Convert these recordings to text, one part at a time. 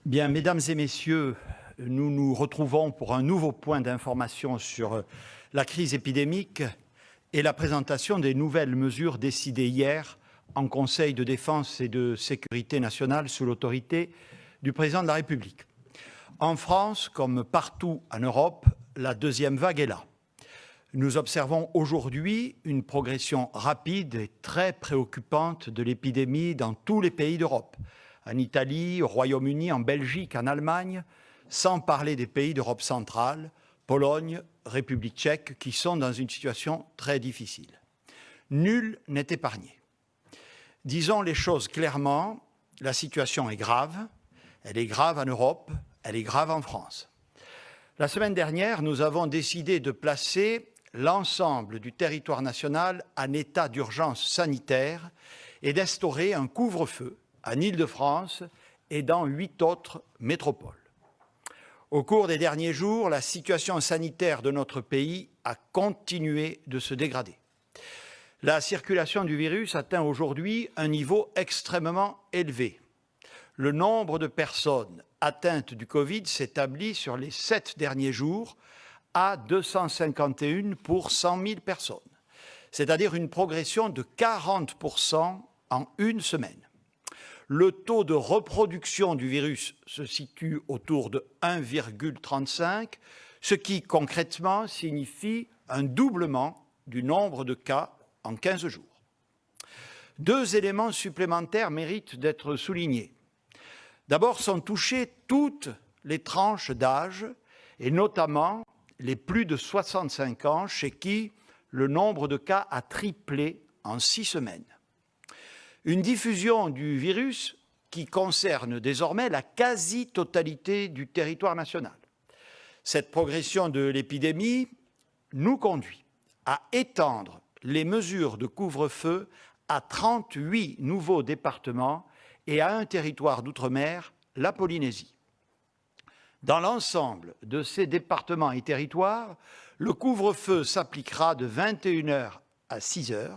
Bien, mesdames et messieurs, nous nous retrouvons pour un nouveau point d'information sur la crise épidémique et la présentation des nouvelles mesures décidées hier en Conseil de défense et de sécurité nationale sous l'autorité du Président de la République. En France, comme partout en Europe, la deuxième vague est là. Nous observons aujourd'hui une progression rapide et très préoccupante de l'épidémie dans tous les pays d'Europe, en Italie, au Royaume-Uni, en Belgique, en Allemagne, sans parler des pays d'Europe centrale, Pologne, République tchèque, qui sont dans une situation très difficile. Nul n'est épargné. Disons les choses clairement, la situation est grave. Elle est grave en Europe, elle est grave en France. La semaine dernière, nous avons décidé de placer l'ensemble du territoire national en état d'urgence sanitaire et d'instaurer un couvre-feu en Île-de-France et dans 8 autres métropoles. Au cours des derniers jours, la situation sanitaire de notre pays a continué de se dégrader. La circulation du virus atteint aujourd'hui un niveau extrêmement élevé. Le nombre de personnes atteintes du Covid s'établit sur les 7 derniers jours à 251 pour 100 000 personnes, c'est-à-dire une progression de 40% en une semaine. Le taux de reproduction du virus se situe autour de 1,35, ce qui concrètement signifie un doublement du nombre de cas en 15 jours. 2 éléments supplémentaires méritent d'être soulignés. D'abord, sont touchées toutes les tranches d'âge, et notamment les plus de 65 ans, chez qui le nombre de cas a triplé en 6 semaines. Une diffusion du virus qui concerne désormais la quasi-totalité du territoire national. Cette progression de l'épidémie nous conduit à étendre les mesures de couvre-feu à 38 nouveaux départements et à un territoire d'outre-mer, la Polynésie. Dans l'ensemble de ces départements et territoires, le couvre-feu s'appliquera de 21 h à 6 h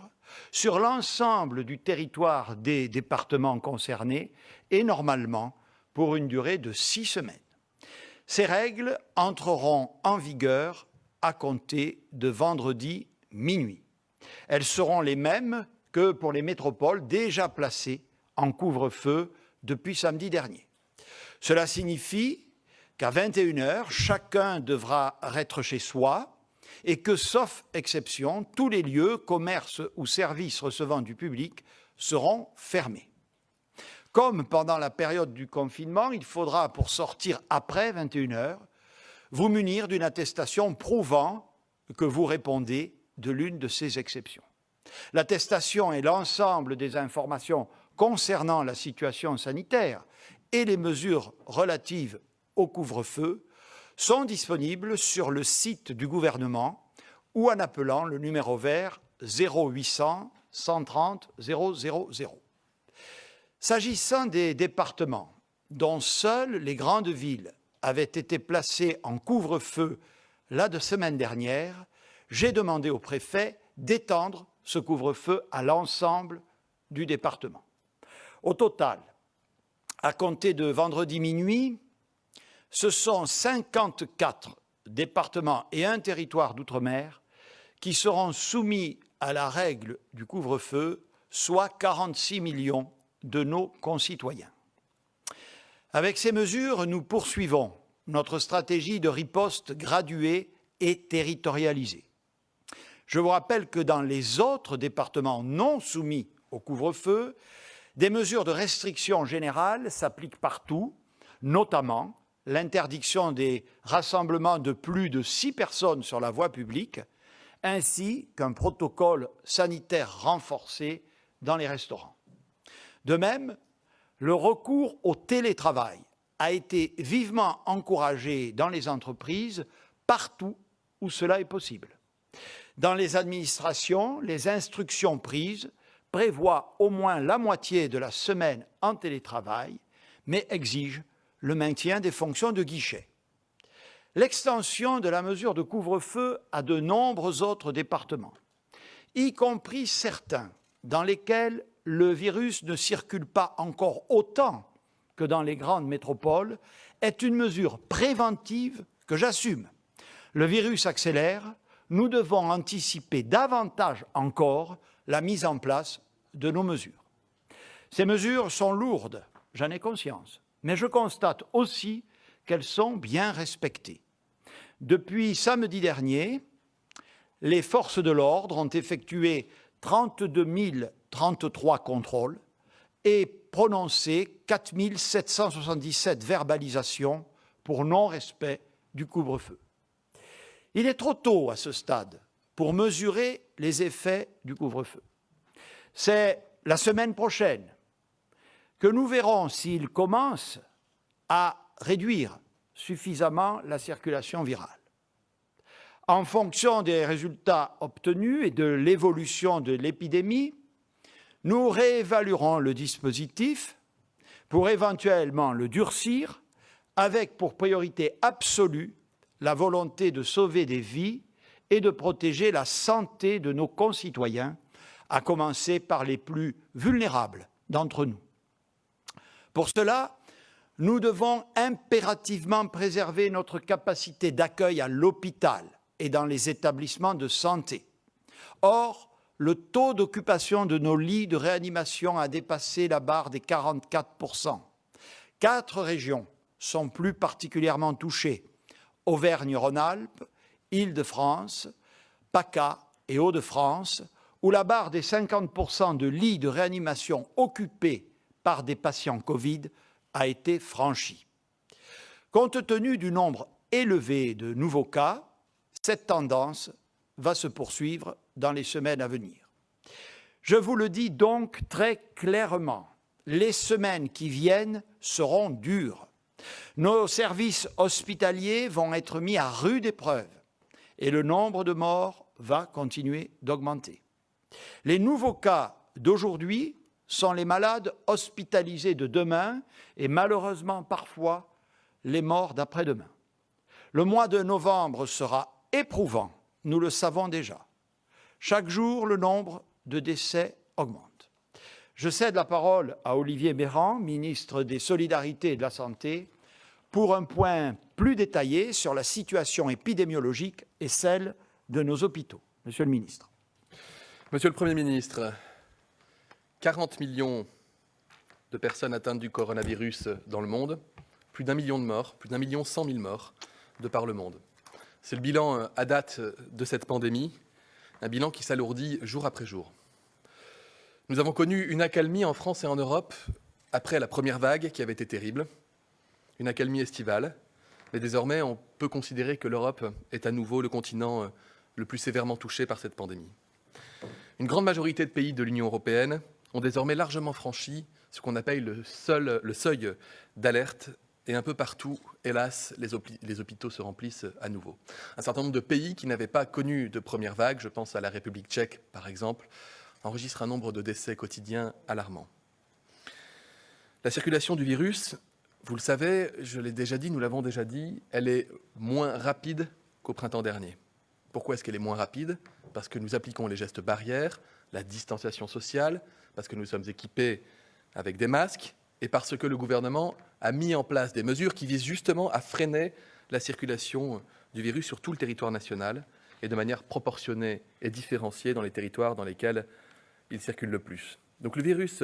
sur l'ensemble du territoire des départements concernés et normalement pour une durée de 6 semaines. Ces règles entreront en vigueur à compter de vendredi minuit. Elles seront les mêmes que pour les métropoles déjà placées en couvre-feu depuis samedi dernier. Cela signifie qu'à 21 h, chacun devra être chez soi et que, sauf exception, tous les lieux, commerces ou services recevant du public seront fermés. Comme pendant la période du confinement, il faudra, pour sortir après 21 h, vous munir d'une attestation prouvant que vous répondez de l'une de ces exceptions. L'attestation et l'ensemble des informations concernant la situation sanitaire et les mesures relatives au couvre-feu sont disponibles sur le site du gouvernement ou en appelant le numéro vert 0800 130 000. S'agissant des départements dont seules les grandes villes avaient été placées en couvre-feu la semaine dernière, j'ai demandé au préfet d'étendre ce couvre-feu à l'ensemble du département. Au total, à compter de vendredi minuit, ce sont 54 départements et un territoire d'outre-mer qui seront soumis à la règle du couvre-feu, soit 46 millions de nos concitoyens. Avec ces mesures, nous poursuivons notre stratégie de riposte graduée et territorialisée. Je vous rappelle que dans les autres départements non soumis au couvre-feu, des mesures de restriction générale s'appliquent partout, notamment l'interdiction des rassemblements de plus de 6 personnes sur la voie publique, ainsi qu'un protocole sanitaire renforcé dans les restaurants. De même, le recours au télétravail a été vivement encouragé dans les entreprises partout où cela est possible. Dans les administrations, les instructions prises prévoient au moins la moitié de la semaine en télétravail, mais exigent le maintien des fonctions de guichet. L'extension de la mesure de couvre-feu à de nombreux autres départements, y compris certains dans lesquels le virus ne circule pas encore autant que dans les grandes métropoles est une mesure préventive que j'assume. Le virus accélère, nous devons anticiper davantage encore la mise en place de nos mesures. Ces mesures sont lourdes, j'en ai conscience, mais je constate aussi qu'elles sont bien respectées. Depuis samedi dernier, les forces de l'ordre ont effectué 32 033 contrôles et prononcé 4 777 verbalisations pour non-respect du couvre-feu. Il est trop tôt à ce stade pour mesurer les effets du couvre-feu. C'est la semaine prochaine que nous verrons s'il commence à réduire suffisamment la circulation virale. En fonction des résultats obtenus et de l'évolution de l'épidémie, nous réévaluerons le dispositif pour éventuellement le durcir, avec pour priorité absolue la volonté de sauver des vies et de protéger la santé de nos concitoyens, à commencer par les plus vulnérables d'entre nous. Pour cela, nous devons impérativement préserver notre capacité d'accueil à l'hôpital et dans les établissements de santé. Or, le taux d'occupation de nos lits de réanimation a dépassé la barre des 44%. 4 régions sont plus particulièrement touchées: Auvergne-Rhône-Alpes, Île-de-France, PACA et Hauts-de-France, où la barre des 50% de lits de réanimation occupés par des patients Covid a été franchie. Compte tenu du nombre élevé de nouveaux cas, cette tendance va se poursuivre dans les semaines à venir. Je vous le dis donc très clairement, les semaines qui viennent seront dures. Nos services hospitaliers vont être mis à rude épreuve et le nombre de morts va continuer d'augmenter. Les nouveaux cas d'aujourd'hui sont les malades hospitalisés de demain et malheureusement parfois les morts d'après-demain. Le mois de novembre sera éprouvant, nous le savons déjà. Chaque jour, le nombre de décès augmente. Je cède la parole à Olivier Véran, ministre des Solidarités et de la Santé, pour un point plus détaillé sur la situation épidémiologique et celle de nos hôpitaux. Monsieur le ministre. Monsieur le Premier ministre, 40 millions de personnes atteintes du coronavirus dans le monde, plus d'1 million de morts, plus d'1 100 000 morts de par le monde. C'est le bilan à date de cette pandémie, un bilan qui s'alourdit jour après jour. Nous avons connu une accalmie en France et en Europe après la première vague qui avait été terrible, une accalmie estivale, mais désormais on peut considérer que l'Europe est à nouveau le continent le plus sévèrement touché par cette pandémie. Une grande majorité de pays de l'Union européenne ont désormais largement franchi ce qu'on appelle le seuil d'alerte. Et un peu partout, hélas, les hôpitaux se remplissent à nouveau. Un certain nombre de pays qui n'avaient pas connu de première vague, je pense à la République tchèque par exemple, enregistrent un nombre de décès quotidiens alarmant. La circulation du virus, vous le savez, je l'ai déjà dit, nous l'avons déjà dit, elle est moins rapide qu'au printemps dernier. Pourquoi est-ce qu'elle est moins rapide? Parce que nous appliquons les gestes barrières, la distanciation sociale, parce que nous sommes équipés avec des masques, et parce que le gouvernement a mis en place des mesures qui visent justement à freiner la circulation du virus sur tout le territoire national et de manière proportionnée et différenciée dans les territoires dans lesquels il circule le plus. Donc le virus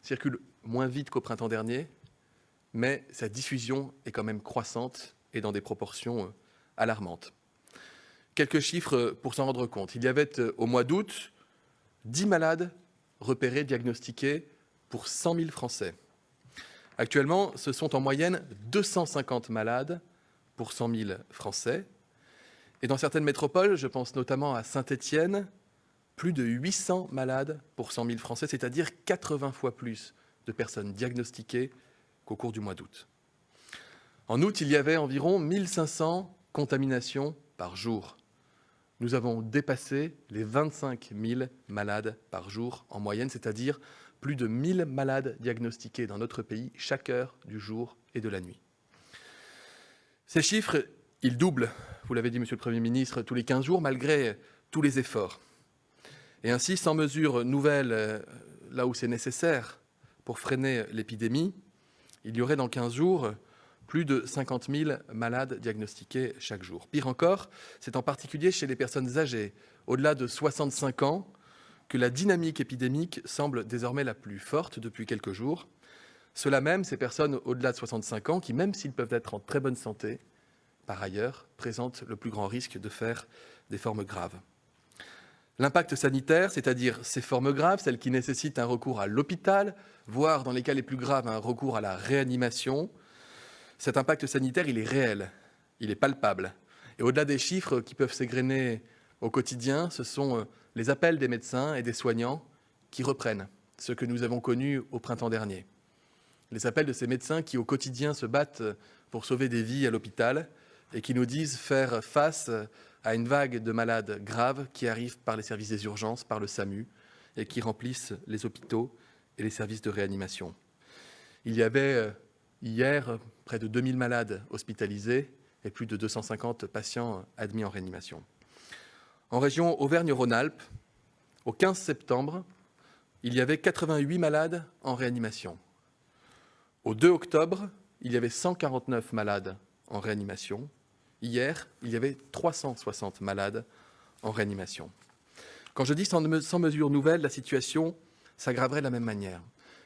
circule moins vite qu'au printemps dernier, mais sa diffusion est quand même croissante et dans des proportions alarmantes. Quelques chiffres pour s'en rendre compte. Il y avait au mois d'août 10 malades repérés, diagnostiqués pour 100 000 Français. Actuellement, ce sont en moyenne 250 malades pour 100 000 Français. Et dans certaines métropoles, je pense notamment à Saint-Étienne, plus de 800 malades pour 100 000 Français, c'est-à-dire 80 fois plus de personnes diagnostiquées qu'au cours du mois d'août. En août, il y avait environ 1500 contaminations par jour. Nous avons dépassé les 25 000 malades par jour en moyenne, c'est-à-dire plus de 1000 malades diagnostiqués dans notre pays chaque heure du jour et de la nuit. Ces chiffres, ils doublent, vous l'avez dit, Monsieur le Premier ministre, tous les 15 jours, malgré tous les efforts. Et ainsi, sans mesures nouvelles là où c'est nécessaire pour freiner l'épidémie, Il y aurait dans 15 jours plus de 50 000 malades diagnostiqués chaque jour. Pire encore, c'est en particulier chez les personnes âgées, au-delà de 65 ans, que la dynamique épidémique semble désormais la plus forte depuis quelques jours. Cela même, ces personnes au-delà de 65 ans, qui, même s'ils peuvent être en très bonne santé, par ailleurs, présentent le plus grand risque de faire des formes graves. L'impact sanitaire, c'est-à-dire ces formes graves, celles qui nécessitent un recours à l'hôpital, voire dans les cas les plus graves, un recours à la réanimation, cet impact sanitaire, il est réel, il est palpable. Et au-delà des chiffres qui peuvent s'égrener au quotidien, ce sont les appels des médecins et des soignants qui reprennent ce que nous avons connu au printemps dernier. Les appels de ces médecins qui, au quotidien, se battent pour sauver des vies à l'hôpital et qui nous disent faire face à une vague de malades graves qui arrivent par les services des urgences, par le SAMU, et qui remplissent les hôpitaux et les services de réanimation. Il y avait hier près de 2000 malades hospitalisés et plus de 250 patients admis en réanimation. En région Auvergne-Rhône-Alpes, au 15 septembre, il y avait 88 malades en réanimation. Au 2 octobre, il y avait 149 malades en réanimation. Hier, il y avait 360 malades en réanimation. Quand je dis sans mesures nouvelles, la situation s'aggraverait de la même manière.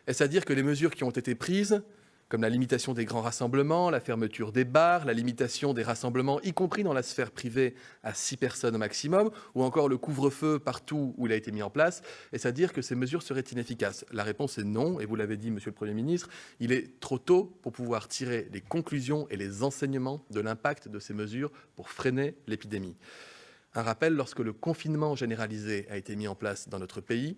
Est-ce à dire que les mesures qui ont été prises, comme la limitation des grands rassemblements, la fermeture des bars, la limitation des rassemblements, y compris dans la sphère privée, à 6 personnes au maximum, ou encore le couvre-feu partout où il a été mis en place, est-ce à dire que ces mesures seraient inefficaces? La réponse est non, et vous l'avez dit, Monsieur le Premier ministre, il est trop tôt pour pouvoir tirer les conclusions et les enseignements de l'impact de ces mesures pour freiner l'épidémie. Un rappel, lorsque le confinement généralisé a été mis en place dans notre pays,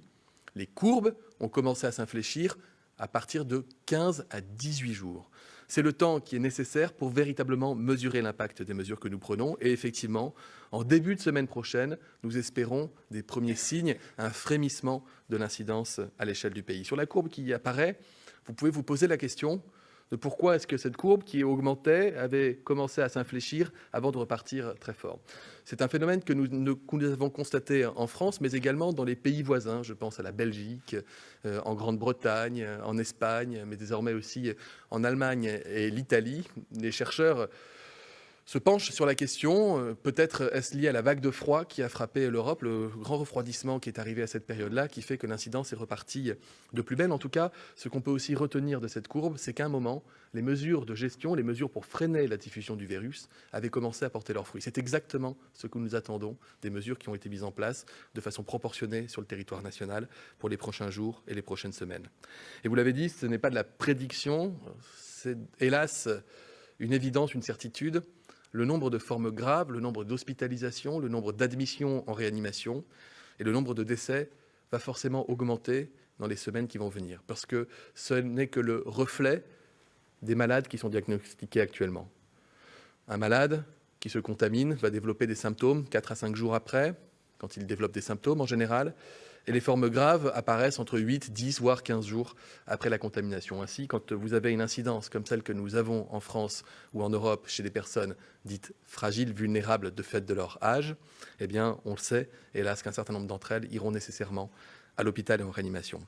les courbes ont commencé à s'infléchir à partir de 15 à 18 jours. C'est le temps qui est nécessaire pour véritablement mesurer l'impact des mesures que nous prenons. Et effectivement, en début de semaine prochaine, nous espérons des premiers signes, un frémissement de l'incidence à l'échelle du pays. Sur la courbe qui apparaît, vous pouvez vous poser la question de pourquoi est-ce que cette courbe qui augmentait avait commencé à s'infléchir avant de repartir très fort. C'est un phénomène que nous avons constaté en France, mais également dans les pays voisins. Je pense à la Belgique, en Grande-Bretagne, en Espagne, mais désormais aussi en Allemagne et l'Italie. Les chercheurs se penchent sur la question, peut-être est-ce lié à la vague de froid qui a frappé l'Europe, le grand refroidissement qui est arrivé à cette période-là, qui fait que l'incidence est repartie de plus belle. En tout cas, ce qu'on peut aussi retenir de cette courbe, c'est qu'à un moment, les mesures de gestion, les mesures pour freiner la diffusion du virus avaient commencé à porter leurs fruits. C'est exactement ce que nous attendons des mesures qui ont été mises en place de façon proportionnée sur le territoire national pour les prochains jours et les prochaines semaines. Et vous l'avez dit, ce n'est pas de la prédiction, c'est hélas une évidence, une certitude. Le nombre de formes graves, le nombre d'hospitalisations, le nombre d'admissions en réanimation et le nombre de décès va forcément augmenter dans les semaines qui vont venir, parce que ce n'est que le reflet des malades qui sont diagnostiqués actuellement. Un malade qui se contamine va développer des symptômes 4 à 5 jours après, quand il développe des symptômes en général, et les formes graves apparaissent entre 8, 10, voire 15 jours après la contamination. Ainsi, quand vous avez une incidence comme celle que nous avons en France ou en Europe chez des personnes dites fragiles, vulnérables de fait de leur âge, eh bien, on le sait, hélas, qu'un certain nombre d'entre elles iront nécessairement à l'hôpital et en réanimation.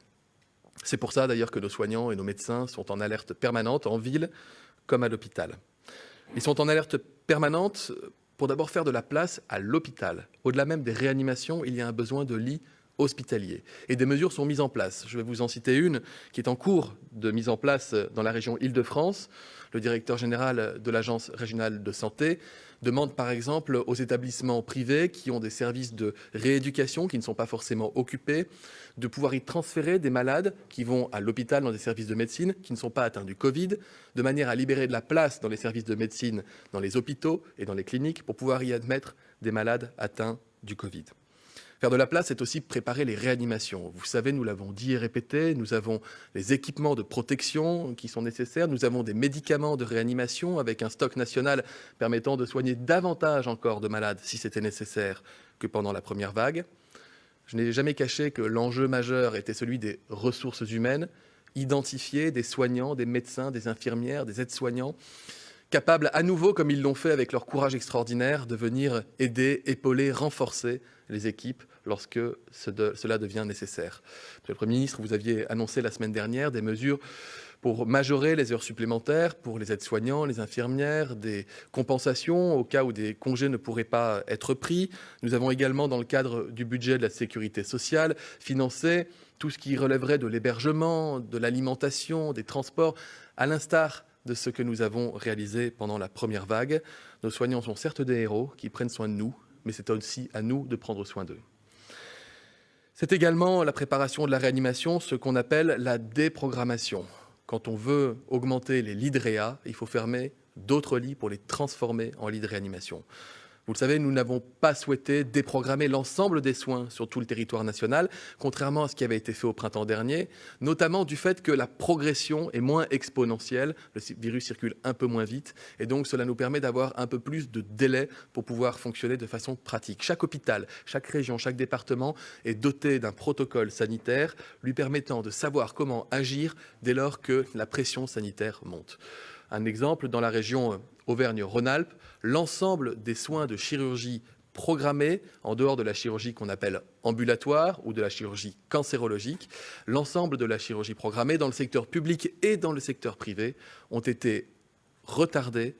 C'est pour ça, d'ailleurs, que nos soignants et nos médecins sont en alerte permanente, en ville comme à l'hôpital. Ils sont en alerte permanente pour d'abord faire de la place à l'hôpital. Au-delà même des réanimations, il y a un besoin de lits hospitaliers. Et des mesures sont mises en place. Je vais vous en citer une qui est en cours de mise en place dans la région Île-de-France. Le directeur général de l'Agence régionale de santé demande par exemple aux établissements privés qui ont des services de rééducation qui ne sont pas forcément occupés de pouvoir y transférer des malades qui vont à l'hôpital dans des services de médecine qui ne sont pas atteints du Covid, de manière à libérer de la place dans les services de médecine, dans les hôpitaux et dans les cliniques pour pouvoir y admettre des malades atteints du Covid. Faire de la place, c'est aussi préparer les réanimations. Vous savez, nous l'avons dit et répété, nous avons les équipements de protection qui sont nécessaires, nous avons des médicaments de réanimation avec un stock national permettant de soigner davantage encore de malades si c'était nécessaire que pendant la première vague. Je n'ai jamais caché que l'enjeu majeur était celui des ressources humaines, identifier des soignants, des médecins, des infirmières, des aides-soignants, capables à nouveau, comme ils l'ont fait avec leur courage extraordinaire, de venir aider, épauler, renforcer les équipes lorsque cela devient nécessaire. Monsieur le Premier ministre, vous aviez annoncé la semaine dernière des mesures pour majorer les heures supplémentaires pour les aides-soignants, les infirmières, des compensations au cas où des congés ne pourraient pas être pris. Nous avons également, dans le cadre du budget de la sécurité sociale, financé tout ce qui relèverait de l'hébergement, de l'alimentation, des transports, à l'instar de ce que nous avons réalisé pendant la première vague. Nos soignants sont certes des héros qui prennent soin de nous, mais c'est aussi à nous de prendre soin d'eux. C'est également la préparation de la réanimation, ce qu'on appelle la déprogrammation. Quand on veut augmenter les lits de réa, il faut fermer d'autres lits pour les transformer en lits de réanimation. Vous le savez, nous n'avons pas souhaité déprogrammer l'ensemble des soins sur tout le territoire national, contrairement à ce qui avait été fait au printemps dernier, notamment du fait que la progression est moins exponentielle, le virus circule un peu moins vite, et donc cela nous permet d'avoir un peu plus de délai pour pouvoir fonctionner de façon pratique. Chaque hôpital, chaque région, chaque département est doté d'un protocole sanitaire lui permettant de savoir comment agir dès lors que la pression sanitaire monte. Un exemple, dans la région Auvergne-Rhône-Alpes, l'ensemble des soins de chirurgie programmés, en dehors de la chirurgie qu'on appelle ambulatoire ou de la chirurgie cancérologique, l'ensemble de la chirurgie programmée dans le secteur public et dans le secteur privé ont été retardés,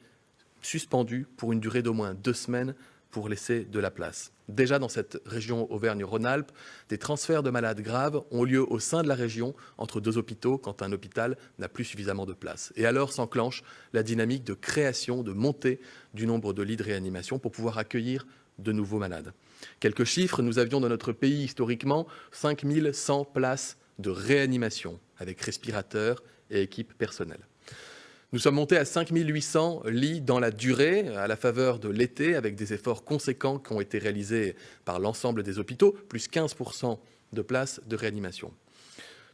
suspendus pour une durée d'au moins 2 semaines pour laisser de la place. Déjà dans cette région Auvergne-Rhône-Alpes, des transferts de malades graves ont lieu au sein de la région entre 2 hôpitaux quand un hôpital n'a plus suffisamment de place. Et alors s'enclenche la dynamique de création, de montée du nombre de lits de réanimation pour pouvoir accueillir de nouveaux malades. Quelques chiffres, nous avions dans notre pays historiquement 5100 places de réanimation avec respirateurs et équipes personnelles. Nous sommes montés à 5800 lits dans la durée, à la faveur de l'été, avec des efforts conséquents qui ont été réalisés par l'ensemble des hôpitaux, plus 15% de places de réanimation.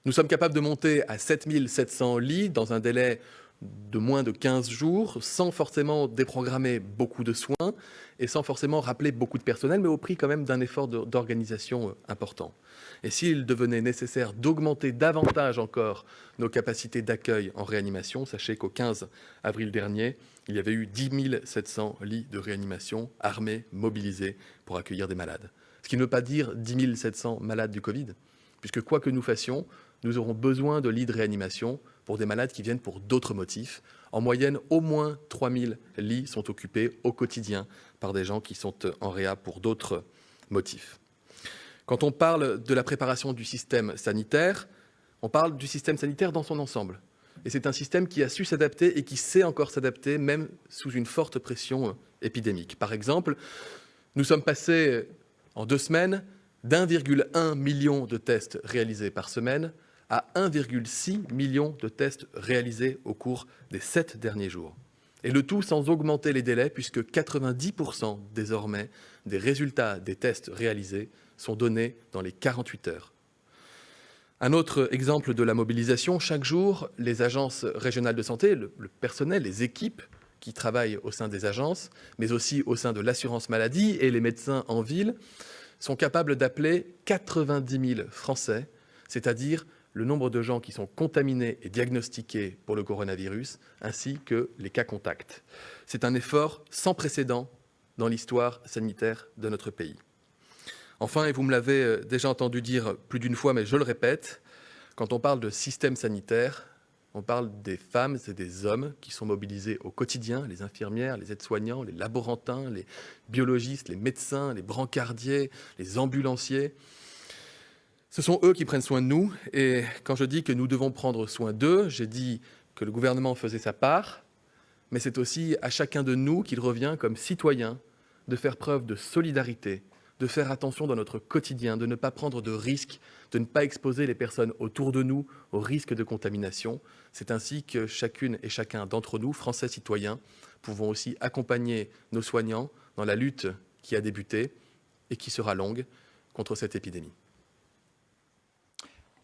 Nous sommes capables de monter à 7700 lits dans un délai de moins de 15 jours, sans forcément déprogrammer beaucoup de soins et sans forcément rappeler beaucoup de personnel, mais au prix quand même d'un effort d'organisation important. Et s'il devenait nécessaire d'augmenter davantage encore nos capacités d'accueil en réanimation, sachez qu'au 15 avril dernier, il y avait eu 10 700 lits de réanimation armés, mobilisés pour accueillir des malades. Ce qui ne veut pas dire 10 700 malades du Covid, puisque quoi que nous fassions, nous aurons besoin de lits de réanimation pour des malades qui viennent pour d'autres motifs. En moyenne, au moins 3000 lits sont occupés au quotidien par des gens qui sont en réa pour d'autres motifs. Quand on parle de la préparation du système sanitaire, on parle du système sanitaire dans son ensemble. Et c'est un système qui a su s'adapter et qui sait encore s'adapter, même sous une forte pression épidémique. Par exemple, nous sommes passés en 2 semaines d'1,1 million de tests réalisés par semaine à 1,6 million de tests réalisés au cours des 7 derniers jours. Et le tout sans augmenter les délais, puisque 90% désormais des résultats des tests réalisés sont donnés dans les 48 heures. Un autre exemple de la mobilisation, chaque jour, les agences régionales de santé, le personnel, les équipes qui travaillent au sein des agences, mais aussi au sein de l'assurance maladie et les médecins en ville, sont capables d'appeler 90 000 Français, c'est-à-dire le nombre de gens qui sont contaminés et diagnostiqués pour le coronavirus, ainsi que les cas contacts. C'est un effort sans précédent dans l'histoire sanitaire de notre pays. Enfin, et vous me l'avez déjà entendu dire plus d'une fois, mais je le répète, quand on parle de système sanitaire, on parle des femmes et des hommes qui sont mobilisés au quotidien, les infirmières, les aides-soignants, les laborantins, les biologistes, les médecins, les brancardiers, les ambulanciers. Ce sont eux qui prennent soin de nous, et quand je dis que nous devons prendre soin d'eux, j'ai dit que le gouvernement faisait sa part, mais c'est aussi à chacun de nous qu'il revient comme citoyen de faire preuve de solidarité, de faire attention dans notre quotidien, de ne pas prendre de risques, de ne pas exposer les personnes autour de nous au risque de contamination. C'est ainsi que chacune et chacun d'entre nous, Français citoyens, pouvons aussi accompagner nos soignants dans la lutte qui a débuté et qui sera longue contre cette épidémie.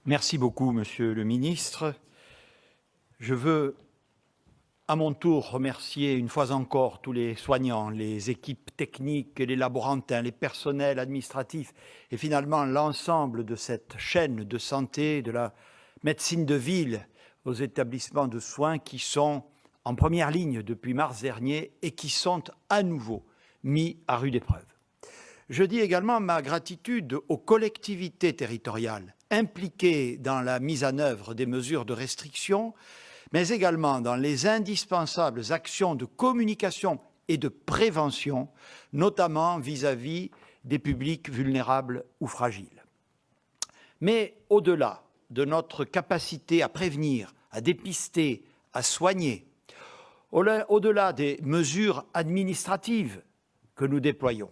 Merci beaucoup, Monsieur le Ministre. Je veux à mon tour remercier une fois encore tous les soignants, les équipes techniques, les laborantins, les personnels administratifs et finalement l'ensemble de cette chaîne de santé, de la médecine de ville aux établissements de soins qui sont en première ligne depuis mars dernier et qui sont à nouveau mis à rude épreuve. Je dis également ma gratitude aux collectivités territoriales impliquées dans la mise en œuvre des mesures de restriction, mais également dans les indispensables actions de communication et de prévention, notamment vis-à-vis des publics vulnérables ou fragiles. Mais au-delà de notre capacité à prévenir, à dépister, à soigner, au-delà des mesures administratives que nous déployons,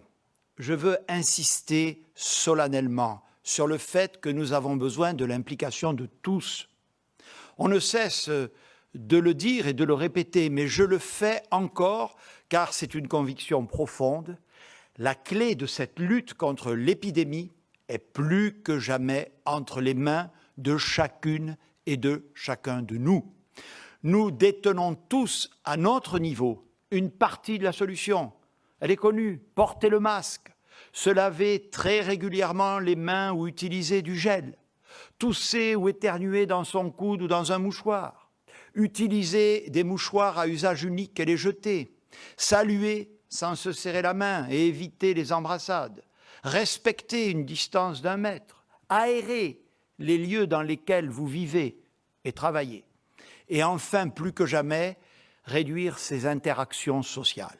je veux insister solennellement sur le fait que nous avons besoin de l'implication de tous. On ne cesse de le dire et de le répéter, mais je le fais encore car c'est une conviction profonde. La clé de cette lutte contre l'épidémie est plus que jamais entre les mains de chacune et de chacun de nous. Nous détenons tous à notre niveau une partie de la solution. Elle est connue, porter le masque, se laver très régulièrement les mains ou utiliser du gel, tousser ou éternuer dans son coude ou dans un mouchoir, utiliser des mouchoirs à usage unique et les jeter, saluer sans se serrer la main et éviter les embrassades, respecter une distance d'1 mètre, aérer les lieux dans lesquels vous vivez et travaillez, et enfin, plus que jamais, réduire ces interactions sociales.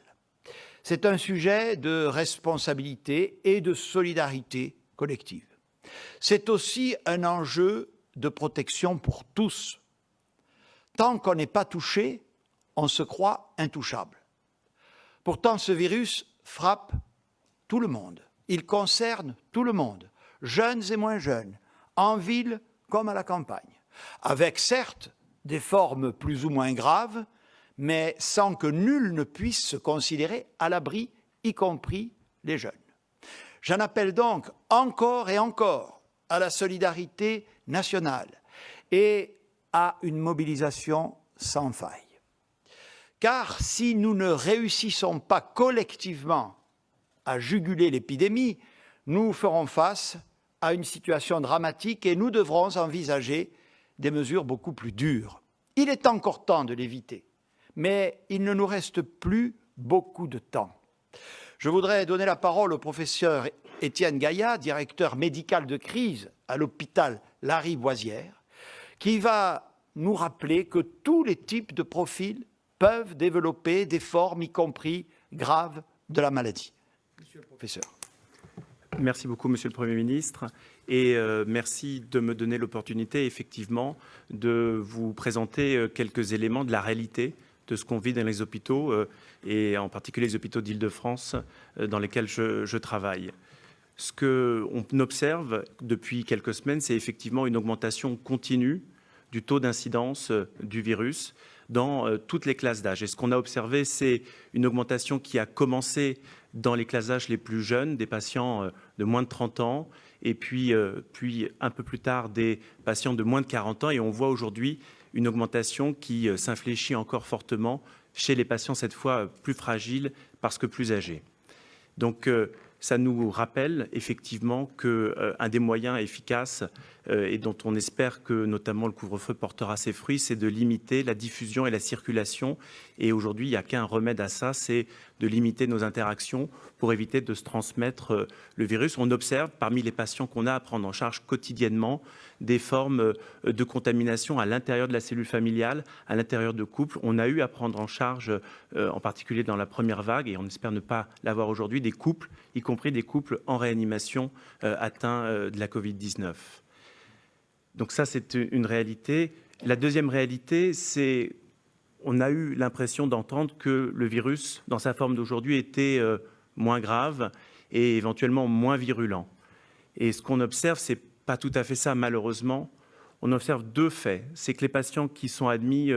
C'est un sujet de responsabilité et de solidarité collective. C'est aussi un enjeu de protection pour tous. Tant qu'on n'est pas touché, on se croit intouchable. Pourtant, ce virus frappe tout le monde. Il concerne tout le monde, jeunes et moins jeunes, en ville comme à la campagne, avec certes des formes plus ou moins graves, mais sans que nul ne puisse se considérer à l'abri, y compris les jeunes. J'en appelle donc encore et encore à la solidarité nationale et à une mobilisation sans faille. Car si nous ne réussissons pas collectivement à juguler l'épidémie, nous ferons face à une situation dramatique et nous devrons envisager des mesures beaucoup plus dures. Il est encore temps de l'éviter, mais il ne nous reste plus beaucoup de temps. Je voudrais donner la parole au professeur Étienne Gaillat, directeur médical de crise à l'hôpital Lariboisière, qui va nous rappeler que tous les types de profils peuvent développer des formes, y compris graves, de la maladie. Monsieur le professeur. Merci beaucoup, Monsieur le Premier ministre, et merci de me donner l'opportunité, effectivement, de vous présenter quelques éléments de la réalité de ce qu'on vit dans les hôpitaux, et en particulier les hôpitaux d'Île-de-France dans lesquels je travaille. Ce qu'on observe depuis quelques semaines, c'est effectivement une augmentation continue du taux d'incidence du virus dans toutes les classes d'âge. Et ce qu'on a observé, c'est une augmentation qui a commencé dans les classes d'âge les plus jeunes, des patients de moins de 30 ans, et puis un peu plus tard, des patients de moins de 40 ans. Et on voit aujourd'hui une augmentation qui s'infléchit encore fortement chez les patients, cette fois plus fragiles parce que plus âgés. Donc, ça nous rappelle effectivement qu'un des moyens efficaces et dont on espère que notamment le couvre-feu portera ses fruits, c'est de limiter la diffusion et la circulation. Et aujourd'hui, il n'y a qu'un remède à ça, c'est de limiter nos interactions pour éviter de se transmettre le virus. On observe parmi les patients qu'on a à prendre en charge quotidiennement des formes de contamination à l'intérieur de la cellule familiale, à l'intérieur de couples. On a eu à prendre en charge, en particulier dans la première vague, et on espère ne pas l'avoir aujourd'hui, des couples, y compris des couples en réanimation atteints de la Covid-19. Donc ça, c'est une réalité. La deuxième réalité, c'est on a eu l'impression d'entendre que le virus, dans sa forme d'aujourd'hui, était moins grave et éventuellement moins virulent. Et ce qu'on observe, c'est pas tout à fait ça, malheureusement. On observe deux faits. C'est que les patients qui sont admis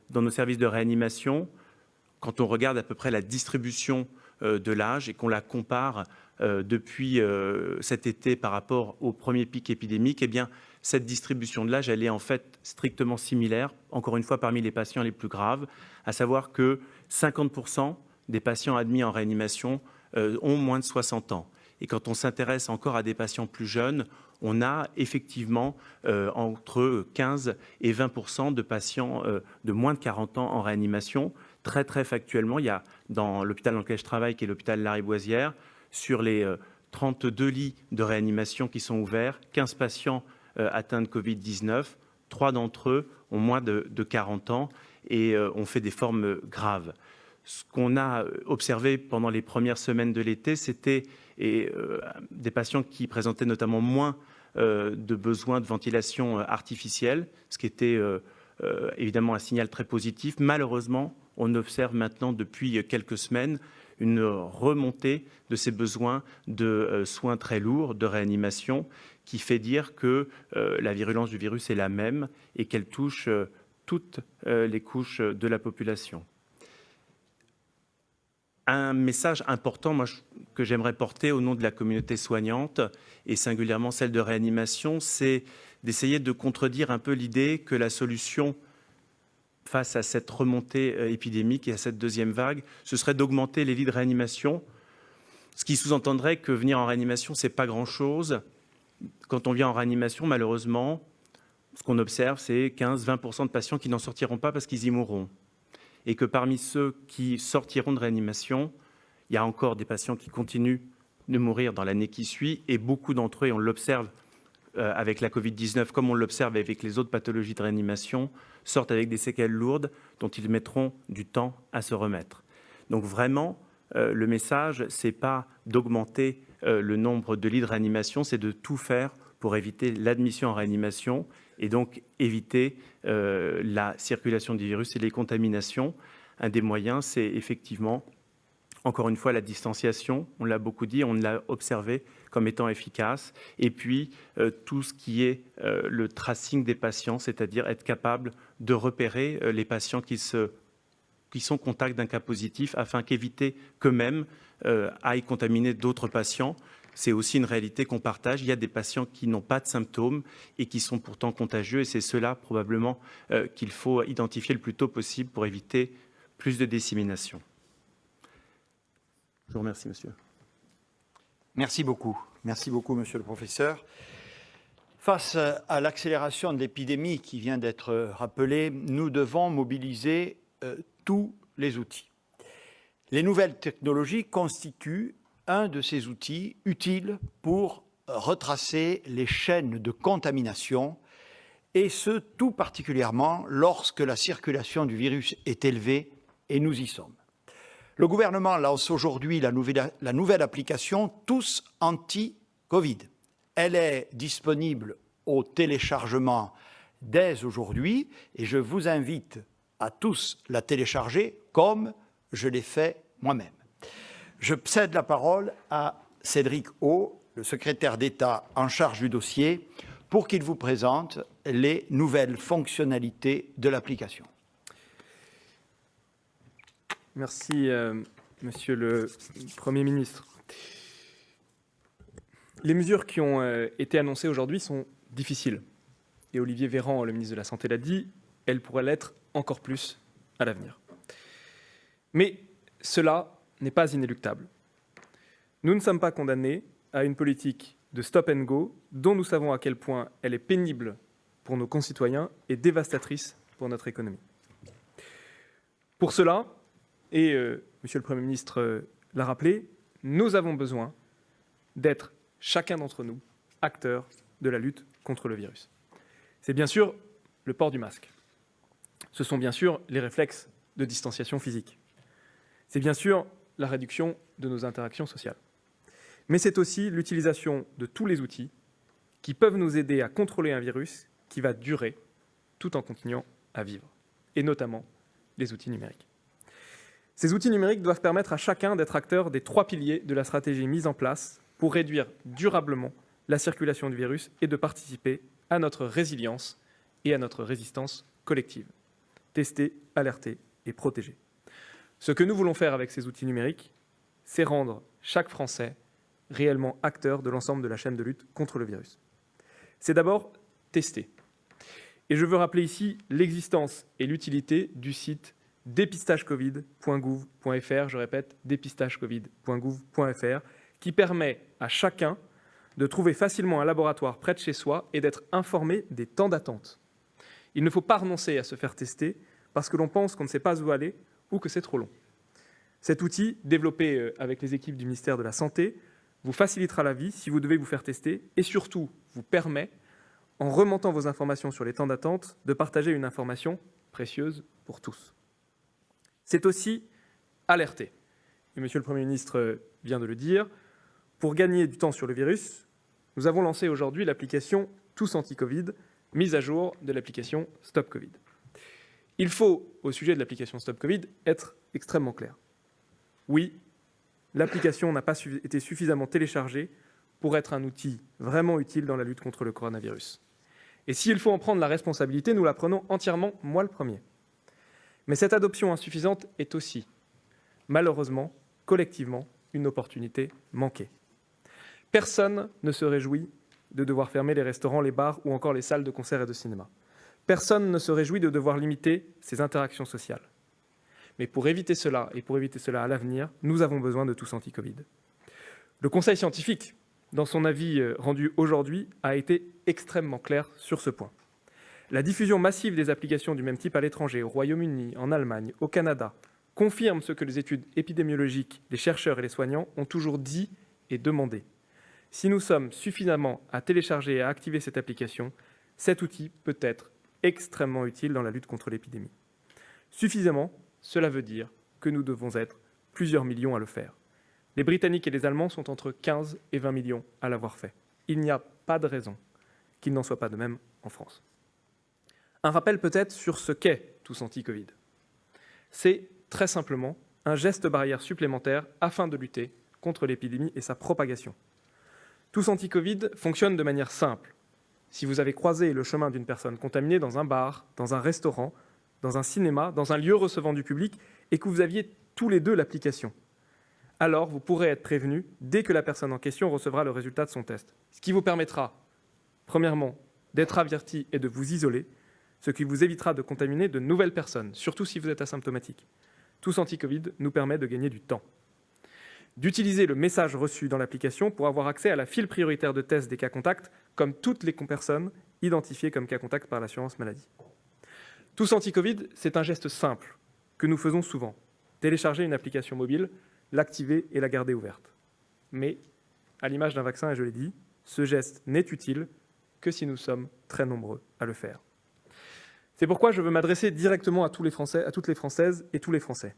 dans nos services de réanimation, quand on regarde à peu près la distribution de l'âge et qu'on la compare depuis cet été par rapport au premier pic épidémique, eh bien, cette distribution de l'âge, elle est en fait strictement similaire, encore une fois parmi les patients les plus graves, à savoir que 50% des patients admis en réanimation ont moins de 60 ans. Et quand on s'intéresse encore à des patients plus jeunes, on a effectivement entre 15 et 20% de patients de moins de 40 ans en réanimation. Très factuellement, il y a dans l'hôpital dans lequel je travaille, qui est l'hôpital Lariboisière, sur les 32 lits de réanimation qui sont ouverts, 15 patients atteints de Covid-19. 3 d'entre eux ont moins de 40 ans et ont fait des formes graves. Ce qu'on a observé pendant les premières semaines de l'été, c'était des patients qui présentaient notamment moins de besoins de ventilation artificielle, ce qui était évidemment un signal très positif. Malheureusement, on observe maintenant depuis quelques semaines une remontée de ces besoins de soins très lourds, de réanimation, qui fait dire que la virulence du virus est la même et qu'elle touche toutes les couches de la population. Un message important que j'aimerais porter au nom de la communauté soignante et singulièrement celle de réanimation, c'est d'essayer de contredire un peu l'idée que la solution face à cette remontée épidémique et à cette deuxième vague, ce serait d'augmenter les lits de réanimation, ce qui sous-entendrait que venir en réanimation, ce n'est pas grand-chose. Quand on vient en réanimation, malheureusement, ce qu'on observe, c'est 15-20% de patients qui n'en sortiront pas parce qu'ils y mourront. Et que parmi ceux qui sortiront de réanimation, il y a encore des patients qui continuent de mourir dans l'année qui suit, et beaucoup d'entre eux, et on l'observe avec la Covid-19, comme on l'observe avec les autres pathologies de réanimation, sortent avec des séquelles lourdes dont ils mettront du temps à se remettre. Donc vraiment, le message, ce n'est pas d'augmenter le nombre de lits de réanimation, c'est de tout faire pour éviter l'admission en réanimation et donc éviter la circulation du virus et les contaminations. Un des moyens, c'est effectivement, encore une fois, la distanciation. On l'a beaucoup dit, on l'a observé comme étant efficace. Et puis, tout ce qui est le tracing des patients, c'est-à-dire être capable de repérer les patients qui sont contacts d'un cas positif afin qu'éviter qu'eux-mêmes aillent contaminer d'autres patients. C'est aussi une réalité qu'on partage. Il y a des patients qui n'ont pas de symptômes et qui sont pourtant contagieux. Et c'est cela probablement qu'il faut identifier le plus tôt possible pour éviter plus de dissémination. Je vous remercie, monsieur. Merci beaucoup. Merci beaucoup, monsieur le professeur. Face à l'accélération de l'épidémie qui vient d'être rappelée, nous devons mobiliser tous les outils. Les nouvelles technologies constituent un de ces outils utiles pour retracer les chaînes de contamination, et ce, tout particulièrement lorsque la circulation du virus est élevée, et nous y sommes. Le gouvernement lance aujourd'hui la nouvelle application Tous Anti-Covid. Elle est disponible au téléchargement dès aujourd'hui, et je vous invite à tous la télécharger comme je l'ai fait moi-même. Je cède la parole à Cédric O, le secrétaire d'État en charge du dossier, pour qu'il vous présente les nouvelles fonctionnalités de l'application. Merci, Monsieur le Premier ministre. Les mesures qui ont été annoncées aujourd'hui sont difficiles. Et Olivier Véran, le ministre de la Santé, l'a dit, elles pourraient l'être encore plus à l'avenir. Mais cela n'est pas inéluctable. Nous ne sommes pas condamnés à une politique de stop and go dont nous savons à quel point elle est pénible pour nos concitoyens et dévastatrice pour notre économie. Pour cela, et Monsieur le Premier ministre l'a rappelé, nous avons besoin d'être, chacun d'entre nous, acteurs de la lutte contre le virus. C'est bien sûr le port du masque. Ce sont bien sûr les réflexes de distanciation physique. C'est bien sûr la réduction de nos interactions sociales. Mais c'est aussi l'utilisation de tous les outils qui peuvent nous aider à contrôler un virus qui va durer tout en continuant à vivre, et notamment les outils numériques. Ces outils numériques doivent permettre à chacun d'être acteur des 3 piliers de la stratégie mise en place pour réduire durablement la circulation du virus et de participer à notre résilience et à notre résistance collective. Tester, alerter et protéger. Ce que nous voulons faire avec ces outils numériques, c'est rendre chaque Français réellement acteur de l'ensemble de la chaîne de lutte contre le virus. C'est d'abord tester. Et je veux rappeler ici l'existence et l'utilité du site dépistagecovid.gouv.fr, je répète, dépistagecovid.gouv.fr, qui permet à chacun de trouver facilement un laboratoire près de chez soi et d'être informé des temps d'attente. Il ne faut pas renoncer à se faire tester parce que l'on pense qu'on ne sait pas où aller ou que c'est trop long. Cet outil, développé avec les équipes du ministère de la Santé, vous facilitera la vie si vous devez vous faire tester et surtout vous permet, en remontant vos informations sur les temps d'attente, de partager une information précieuse pour tous. C'est aussi alerter. Et Monsieur le Premier ministre vient de le dire, pour gagner du temps sur le virus, nous avons lancé aujourd'hui l'application Tous Anti-Covid, mise à jour de l'application Stop Covid. Il faut, au sujet de l'application Stop Covid, être extrêmement clair. Oui, l'application n'a pas été suffisamment téléchargée pour être un outil vraiment utile dans la lutte contre le coronavirus. Et s'il faut en prendre la responsabilité, nous la prenons entièrement, moi le premier. Mais cette adoption insuffisante est aussi, malheureusement, collectivement, une opportunité manquée. Personne ne se réjouit de devoir fermer les restaurants, les bars ou encore les salles de concert et de cinéma. Personne ne se réjouit de devoir limiter ses interactions sociales. Mais pour éviter cela, et pour éviter cela à l'avenir, nous avons besoin de Tous Anti-Covid. Le Conseil scientifique, dans son avis rendu aujourd'hui, a été extrêmement clair sur ce point. La diffusion massive des applications du même type à l'étranger, au Royaume-Uni, en Allemagne, au Canada, confirme ce que les études épidémiologiques, les chercheurs et les soignants ont toujours dit et demandé. Si nous sommes suffisamment à télécharger et à activer cette application, cet outil peut être extrêmement utile dans la lutte contre l'épidémie. Suffisamment, cela veut dire que nous devons être plusieurs millions à le faire. Les Britanniques et les Allemands sont entre 15 et 20 millions à l'avoir fait. Il n'y a pas de raison qu'il n'en soit pas de même en France. Un rappel peut-être sur ce qu'est Tous Anti-Covid. C'est très simplement un geste barrière supplémentaire afin de lutter contre l'épidémie et sa propagation. Tous Anti-Covid fonctionne de manière simple. Si vous avez croisé le chemin d'une personne contaminée dans un bar, dans un restaurant, dans un cinéma, dans un lieu recevant du public, et que vous aviez tous les deux l'application, alors vous pourrez être prévenu dès que la personne en question recevra le résultat de son test. Ce qui vous permettra, premièrement, d'être averti et de vous isoler, ce qui vous évitera de contaminer de nouvelles personnes, surtout si vous êtes asymptomatique. Tous Anti-Covid nous permet de gagner du temps. D'utiliser le message reçu dans l'application pour avoir accès à la file prioritaire de test des cas contacts, comme toutes les personnes identifiées comme cas contacts par l'assurance maladie. Tous Anti-Covid, c'est un geste simple que nous faisons souvent. Télécharger une application mobile, l'activer et la garder ouverte. Mais, à l'image d'un vaccin, et je l'ai dit, ce geste n'est utile que si nous sommes très nombreux à le faire. C'est pourquoi je veux m'adresser directement à tous les Français, à toutes les Françaises et tous les Français.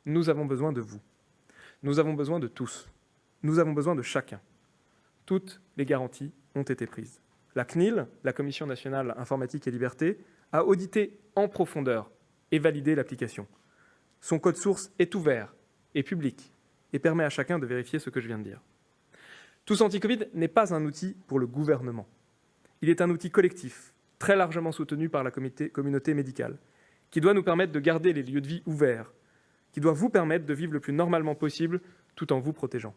Nous avons besoin de vous. Nous avons besoin de tous. Nous avons besoin de chacun. Toutes les garanties ont été prises. La CNIL, la Commission nationale informatique et liberté, a audité en profondeur et validé l'application. Son code source est ouvert et public et permet à chacun de vérifier ce que je viens de dire. Tous Anti-Covid n'est pas un outil pour le gouvernement. Il est un outil collectif, très largement soutenu par la communauté médicale, qui doit nous permettre de garder les lieux de vie ouverts, qui doit vous permettre de vivre le plus normalement possible tout en vous protégeant.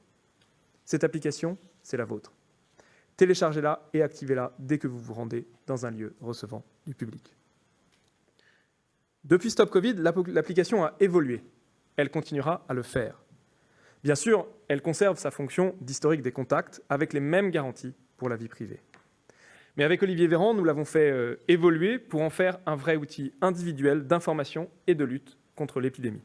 Cette application, c'est la vôtre. Téléchargez-la et activez-la dès que vous vous rendez dans un lieu recevant du public. Depuis Stop Covid, l'application a évolué. Elle continuera à le faire. Bien sûr, elle conserve sa fonction d'historique des contacts avec les mêmes garanties pour la vie privée. Mais avec Olivier Véran, nous l'avons fait évoluer pour en faire un vrai outil individuel d'information et de lutte contre l'épidémie.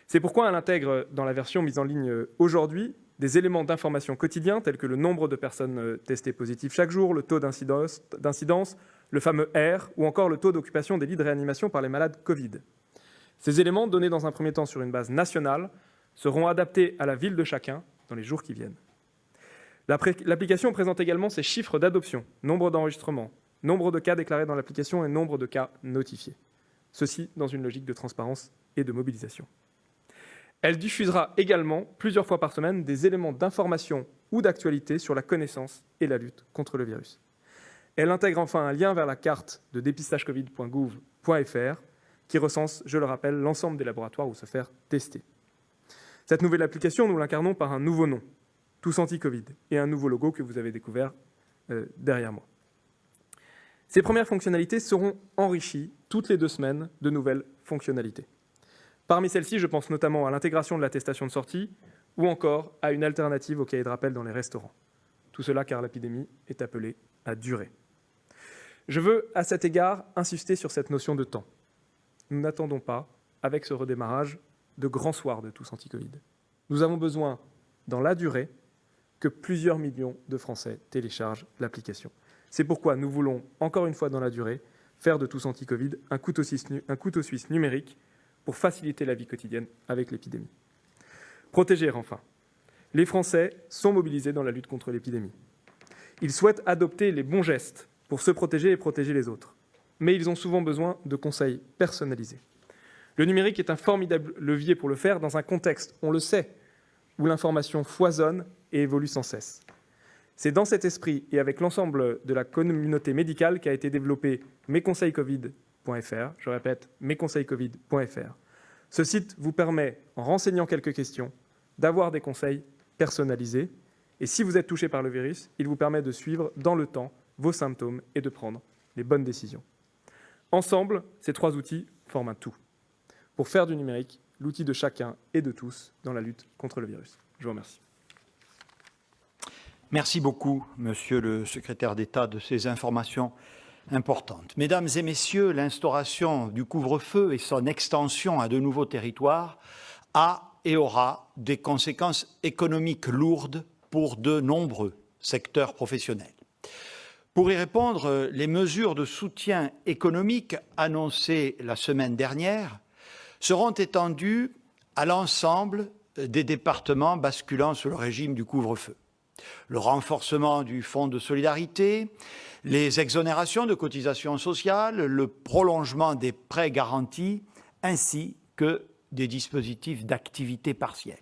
C'est pourquoi elle intègre, dans la version mise en ligne aujourd'hui, des éléments d'information quotidiens tels que le nombre de personnes testées positives chaque jour, le taux d'incidence, le fameux R, ou encore le taux d'occupation des lits de réanimation par les malades Covid. Ces éléments, donnés dans un premier temps sur une base nationale, seront adaptés à la ville de chacun dans les jours qui viennent. L'application présente également ses chiffres d'adoption, nombre d'enregistrements, nombre de cas déclarés dans l'application et nombre de cas notifiés. Ceci dans une logique de transparence et de mobilisation. Elle diffusera également, plusieurs fois par semaine, des éléments d'information ou d'actualité sur la connaissance et la lutte contre le virus. Elle intègre enfin un lien vers la carte de dépistagecovid.gouv.fr qui recense, je le rappelle, l'ensemble des laboratoires où se faire tester. Cette nouvelle application, nous l'incarnons par un nouveau nom, Tous Anti-Covid, et un nouveau logo que vous avez découvert derrière moi. Ces premières fonctionnalités seront enrichies toutes les 2 semaines de nouvelles fonctionnalités. Parmi celles-ci, je pense notamment à l'intégration de l'attestation de sortie ou encore à une alternative au cahier de rappel dans les restaurants. Tout cela car l'épidémie est appelée à durer. Je veux, à cet égard, insister sur cette notion de temps. Nous n'attendons pas, avec ce redémarrage, de grands soirs de Tous Anti-Covid. Nous avons besoin, dans la durée, que plusieurs millions de Français téléchargent l'application. C'est pourquoi nous voulons, encore une fois dans la durée, faire de Tous Anti-Covid un couteau suisse numérique pour faciliter la vie quotidienne avec l'épidémie. Protéger enfin. Les Français sont mobilisés dans la lutte contre l'épidémie. Ils souhaitent adopter les bons gestes pour se protéger et protéger les autres. Mais ils ont souvent besoin de conseils personnalisés. Le numérique est un formidable levier pour le faire dans un contexte, on le sait, où l'information foisonne et évolue sans cesse. C'est dans cet esprit et avec l'ensemble de la communauté médicale qu'a été développé mesconseilscovid.fr. Je répète, mesconseilscovid.fr. Ce site vous permet, en renseignant quelques questions, d'avoir des conseils personnalisés. Et si vous êtes touché par le virus, il vous permet de suivre dans le temps vos symptômes et de prendre les bonnes décisions. Ensemble, ces trois outils forment un tout. Pour faire du numérique l'outil de chacun et de tous dans la lutte contre le virus. Je vous remercie. Merci beaucoup, Monsieur le Secrétaire d'État, de ces informations importantes. Mesdames et Messieurs, l'instauration du couvre-feu et son extension à de nouveaux territoires a et aura des conséquences économiques lourdes pour de nombreux secteurs professionnels. Pour y répondre, les mesures de soutien économique annoncées la semaine dernière seront étendues à l'ensemble des départements basculant sous le régime du couvre-feu. Le renforcement du fonds de solidarité, les exonérations de cotisations sociales, le prolongement des prêts garantis, ainsi que des dispositifs d'activité partielle.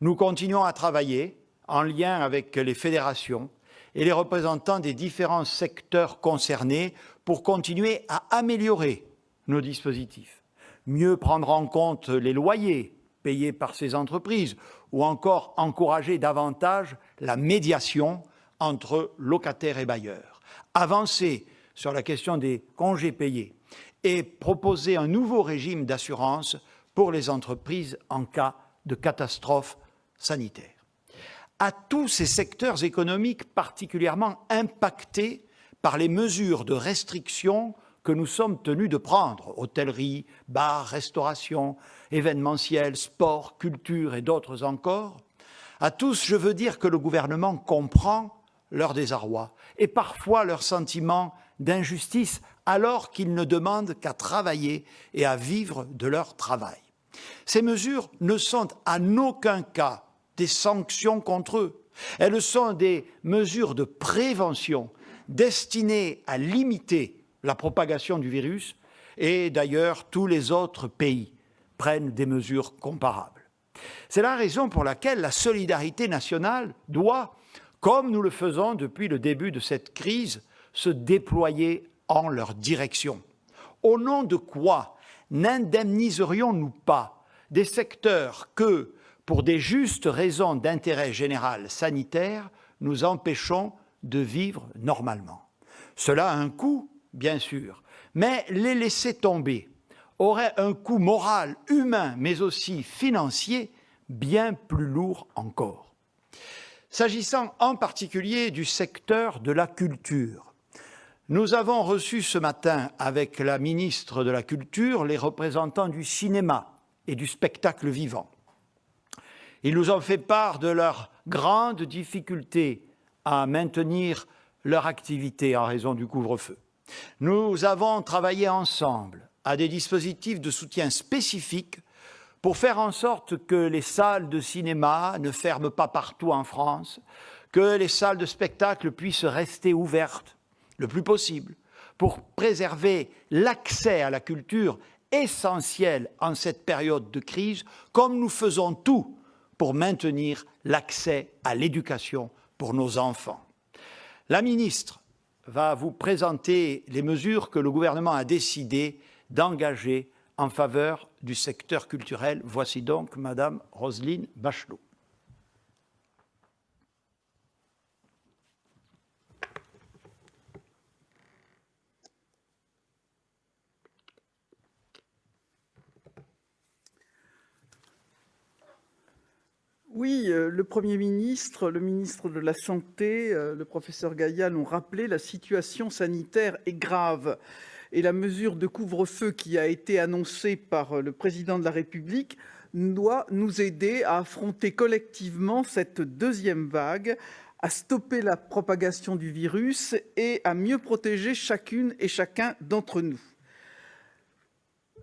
Nous continuons à travailler en lien avec les fédérations et les représentants des différents secteurs concernés pour continuer à améliorer nos dispositifs, mieux prendre en compte les loyers payés par ces entreprises ou encore encourager davantage la médiation entre locataires et bailleurs, avancer sur la question des congés payés et proposer un nouveau régime d'assurance pour les entreprises en cas de catastrophe sanitaire. À tous ces secteurs économiques particulièrement impactés par les mesures de restriction que nous sommes tenus de prendre, hôtellerie, bars, restauration, événementiel, sport, culture et d'autres encore, à tous, je veux dire que le gouvernement comprend leur désarroi et parfois leur sentiment d'injustice alors qu'ils ne demandent qu'à travailler et à vivre de leur travail. Ces mesures ne sont en aucun cas des sanctions contre eux. Elles sont des mesures de prévention destinées à limiter la propagation du virus et d'ailleurs tous les autres pays prennent des mesures comparables. C'est la raison pour laquelle la solidarité nationale doit, comme nous le faisons depuis le début de cette crise, se déployer en leur direction. Au nom de quoi n'indemniserions-nous pas des secteurs que, pour des justes raisons d'intérêt général sanitaire, nous empêchons de vivre normalement? Cela a un coût, bien sûr, mais les laisser tomber aurait un coût moral, humain, mais aussi financier, bien plus lourd encore. S'agissant en particulier du secteur de la culture, nous avons reçu ce matin avec la ministre de la Culture les représentants du cinéma et du spectacle vivant. Ils nous ont fait part de leurs grandes difficultés à maintenir leur activité en raison du couvre-feu. Nous avons travaillé ensemble à des dispositifs de soutien spécifiques pour faire en sorte que les salles de cinéma ne ferment pas partout en France, que les salles de spectacle puissent rester ouvertes le plus possible, pour préserver l'accès à la culture essentiel en cette période de crise, comme nous faisons tout pour maintenir l'accès à l'éducation pour nos enfants. La ministre va vous présenter les mesures que le gouvernement a décidé d'engager en faveur du secteur culturel. Voici donc Madame Roselyne Bachelot. Oui, le Premier ministre, le ministre de la Santé, le professeur Gaillard l'ont rappelé, la situation sanitaire est grave. Et la mesure de couvre-feu qui a été annoncée par le Président de la République doit nous aider à affronter collectivement cette deuxième vague, à stopper la propagation du virus et à mieux protéger chacune et chacun d'entre nous.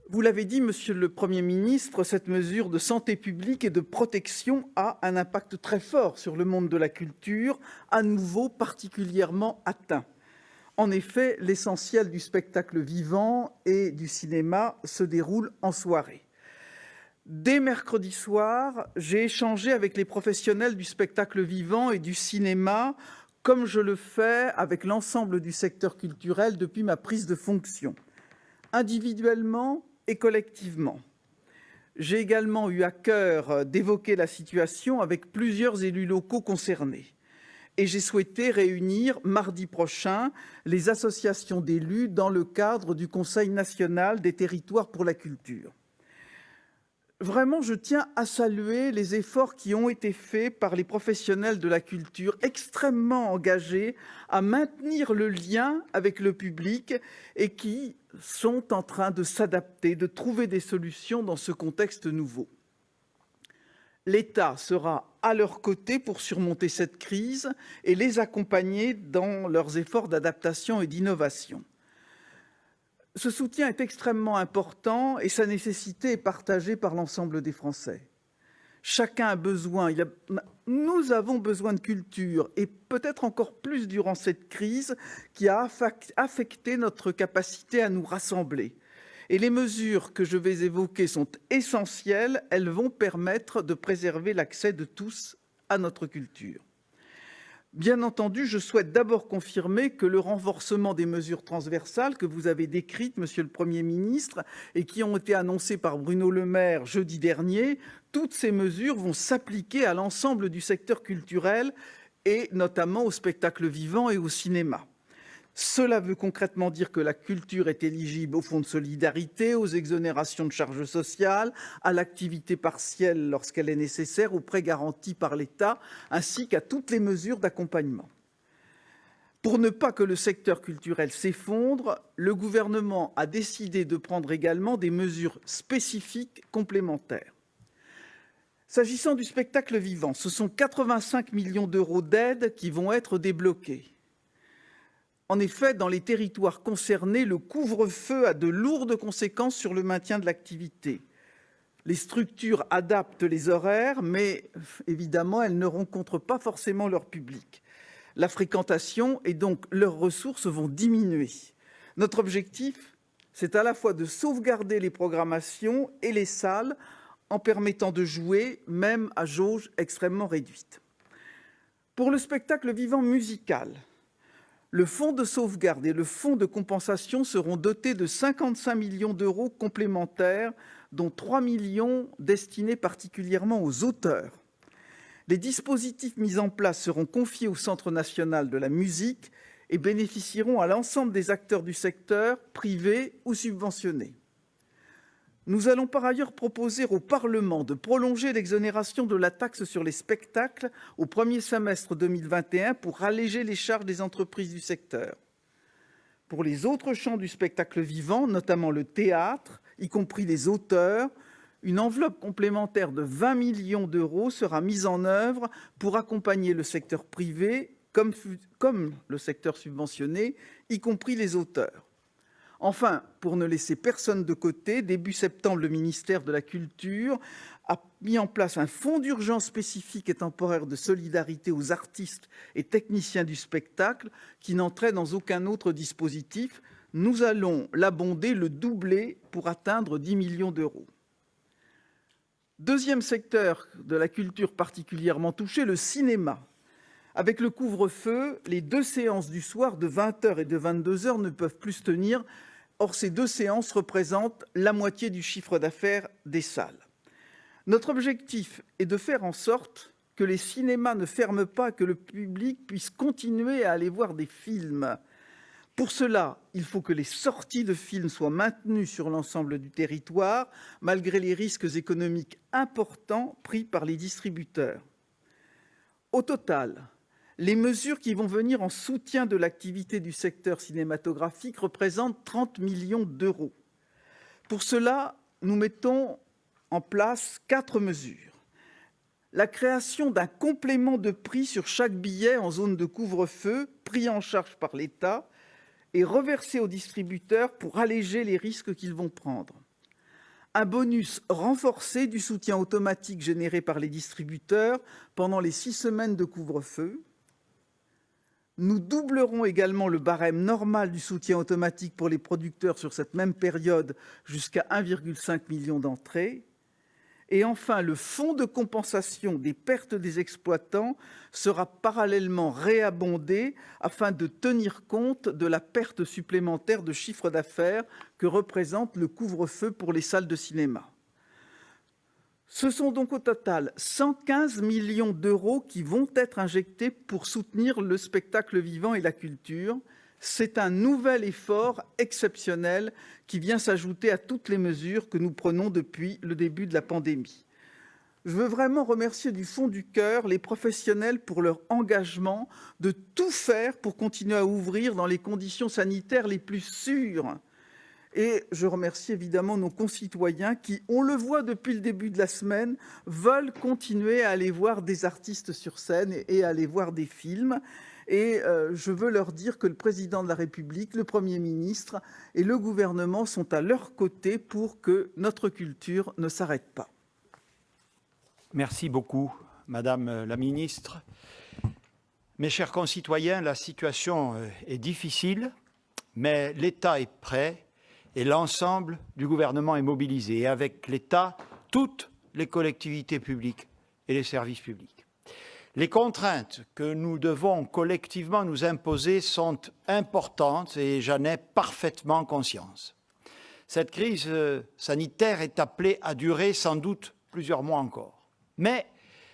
Vous l'avez dit, Monsieur le Premier ministre, cette mesure de santé publique et de protection a un impact très fort sur le monde de la culture, à nouveau particulièrement atteint. En effet, l'essentiel du spectacle vivant et du cinéma se déroule en soirée. Dès mercredi soir, j'ai échangé avec les professionnels du spectacle vivant et du cinéma, comme je le fais avec l'ensemble du secteur culturel depuis ma prise de fonction, individuellement et collectivement. J'ai également eu à cœur d'évoquer la situation avec plusieurs élus locaux concernés. Et j'ai souhaité réunir mardi prochain les associations d'élus dans le cadre du Conseil national des territoires pour la culture. Vraiment, je tiens à saluer les efforts qui ont été faits par les professionnels de la culture, extrêmement engagés à maintenir le lien avec le public et qui sont en train de s'adapter, de trouver des solutions dans ce contexte nouveau. L'État sera à leur côté pour surmonter cette crise et les accompagner dans leurs efforts d'adaptation et d'innovation. Ce soutien est extrêmement important et sa nécessité est partagée par l'ensemble des Français. Chacun a besoin, nous avons besoin de culture et peut-être encore plus durant cette crise qui a affecté notre capacité à nous rassembler. Et les mesures que je vais évoquer sont essentielles, elles vont permettre de préserver l'accès de tous à notre culture. Bien entendu, je souhaite d'abord confirmer que le renforcement des mesures transversales que vous avez décrites, Monsieur le Premier ministre, et qui ont été annoncées par Bruno Le Maire jeudi dernier, toutes ces mesures vont s'appliquer à l'ensemble du secteur culturel et notamment au spectacle vivant et au cinéma. Cela veut concrètement dire que la culture est éligible au fonds de solidarité, aux exonérations de charges sociales, à l'activité partielle lorsqu'elle est nécessaire, aux prêts garantis par l'État, ainsi qu'à toutes les mesures d'accompagnement. Pour ne pas que le secteur culturel s'effondre, le gouvernement a décidé de prendre également des mesures spécifiques complémentaires. S'agissant du spectacle vivant, ce sont 85 millions d'euros d'aide qui vont être débloqués. En effet, dans les territoires concernés, le couvre-feu a de lourdes conséquences sur le maintien de l'activité. Les structures adaptent les horaires, mais évidemment, elles ne rencontrent pas forcément leur public. La fréquentation et donc leurs ressources vont diminuer. Notre objectif, c'est à la fois de sauvegarder les programmations et les salles en permettant de jouer, même à jauge extrêmement réduite. Pour le spectacle vivant musical, le fonds de sauvegarde et le fonds de compensation seront dotés de 55 millions d'euros complémentaires, dont 3 millions destinés particulièrement aux auteurs. Les dispositifs mis en place seront confiés au Centre national de la musique et bénéficieront à l'ensemble des acteurs du secteur, privés ou subventionnés. Nous allons par ailleurs proposer au Parlement de prolonger l'exonération de la taxe sur les spectacles au premier semestre 2021 pour alléger les charges des entreprises du secteur. Pour les autres champs du spectacle vivant, notamment le théâtre, y compris les auteurs, une enveloppe complémentaire de 20 millions d'euros sera mise en œuvre pour accompagner le secteur privé comme le secteur subventionné, y compris les auteurs. Enfin, pour ne laisser personne de côté, début septembre, le ministère de la Culture a mis en place un fonds d'urgence spécifique et temporaire de solidarité aux artistes et techniciens du spectacle qui n'entrait dans aucun autre dispositif. Nous allons l'abonder, le doubler pour atteindre 10 millions d'euros. Deuxième secteur de la culture particulièrement touché, le cinéma. Avec le couvre-feu, les 2 séances du soir de 20h et de 22h ne peuvent plus se tenir. Or, ces 2 séances représentent la moitié du chiffre d'affaires des salles. Notre objectif est de faire en sorte que les cinémas ne ferment pas, que le public puisse continuer à aller voir des films. Pour cela, il faut que les sorties de films soient maintenues sur l'ensemble du territoire, malgré les risques économiques importants pris par les distributeurs. Au total, les mesures qui vont venir en soutien de l'activité du secteur cinématographique représentent 30 millions d'euros. Pour cela, nous mettons en place 4 mesures. La création d'un complément de prix sur chaque billet en zone de couvre-feu, pris en charge par l'État et reversé aux distributeurs pour alléger les risques qu'ils vont prendre. Un bonus renforcé du soutien automatique généré par les distributeurs pendant les 6 semaines de couvre-feu. Nous doublerons également le barème normal du soutien automatique pour les producteurs sur cette même période jusqu'à 1,5 million d'entrées. Et enfin, le fonds de compensation des pertes des exploitants sera parallèlement réabondé afin de tenir compte de la perte supplémentaire de chiffre d'affaires que représente le couvre-feu pour les salles de cinéma. Ce sont donc au total 115 millions d'euros qui vont être injectés pour soutenir le spectacle vivant et la culture. C'est un nouvel effort exceptionnel qui vient s'ajouter à toutes les mesures que nous prenons depuis le début de la pandémie. Je veux vraiment remercier du fond du cœur les professionnels pour leur engagement de tout faire pour continuer à ouvrir dans les conditions sanitaires les plus sûres. Et je remercie évidemment nos concitoyens qui, on le voit depuis le début de la semaine, veulent continuer à aller voir des artistes sur scène et à aller voir des films. Et je veux leur dire que le président de la République, le Premier ministre et le gouvernement sont à leur côté pour que notre culture ne s'arrête pas. Merci beaucoup, Madame la Ministre. Mes chers concitoyens, la situation est difficile, mais l'État est prêt et l'ensemble du gouvernement est mobilisé. Et avec l'État, toutes les collectivités publiques et les services publics. Les contraintes que nous devons collectivement nous imposer sont importantes et j'en ai parfaitement conscience. Cette crise sanitaire est appelée à durer sans doute plusieurs mois encore. Mais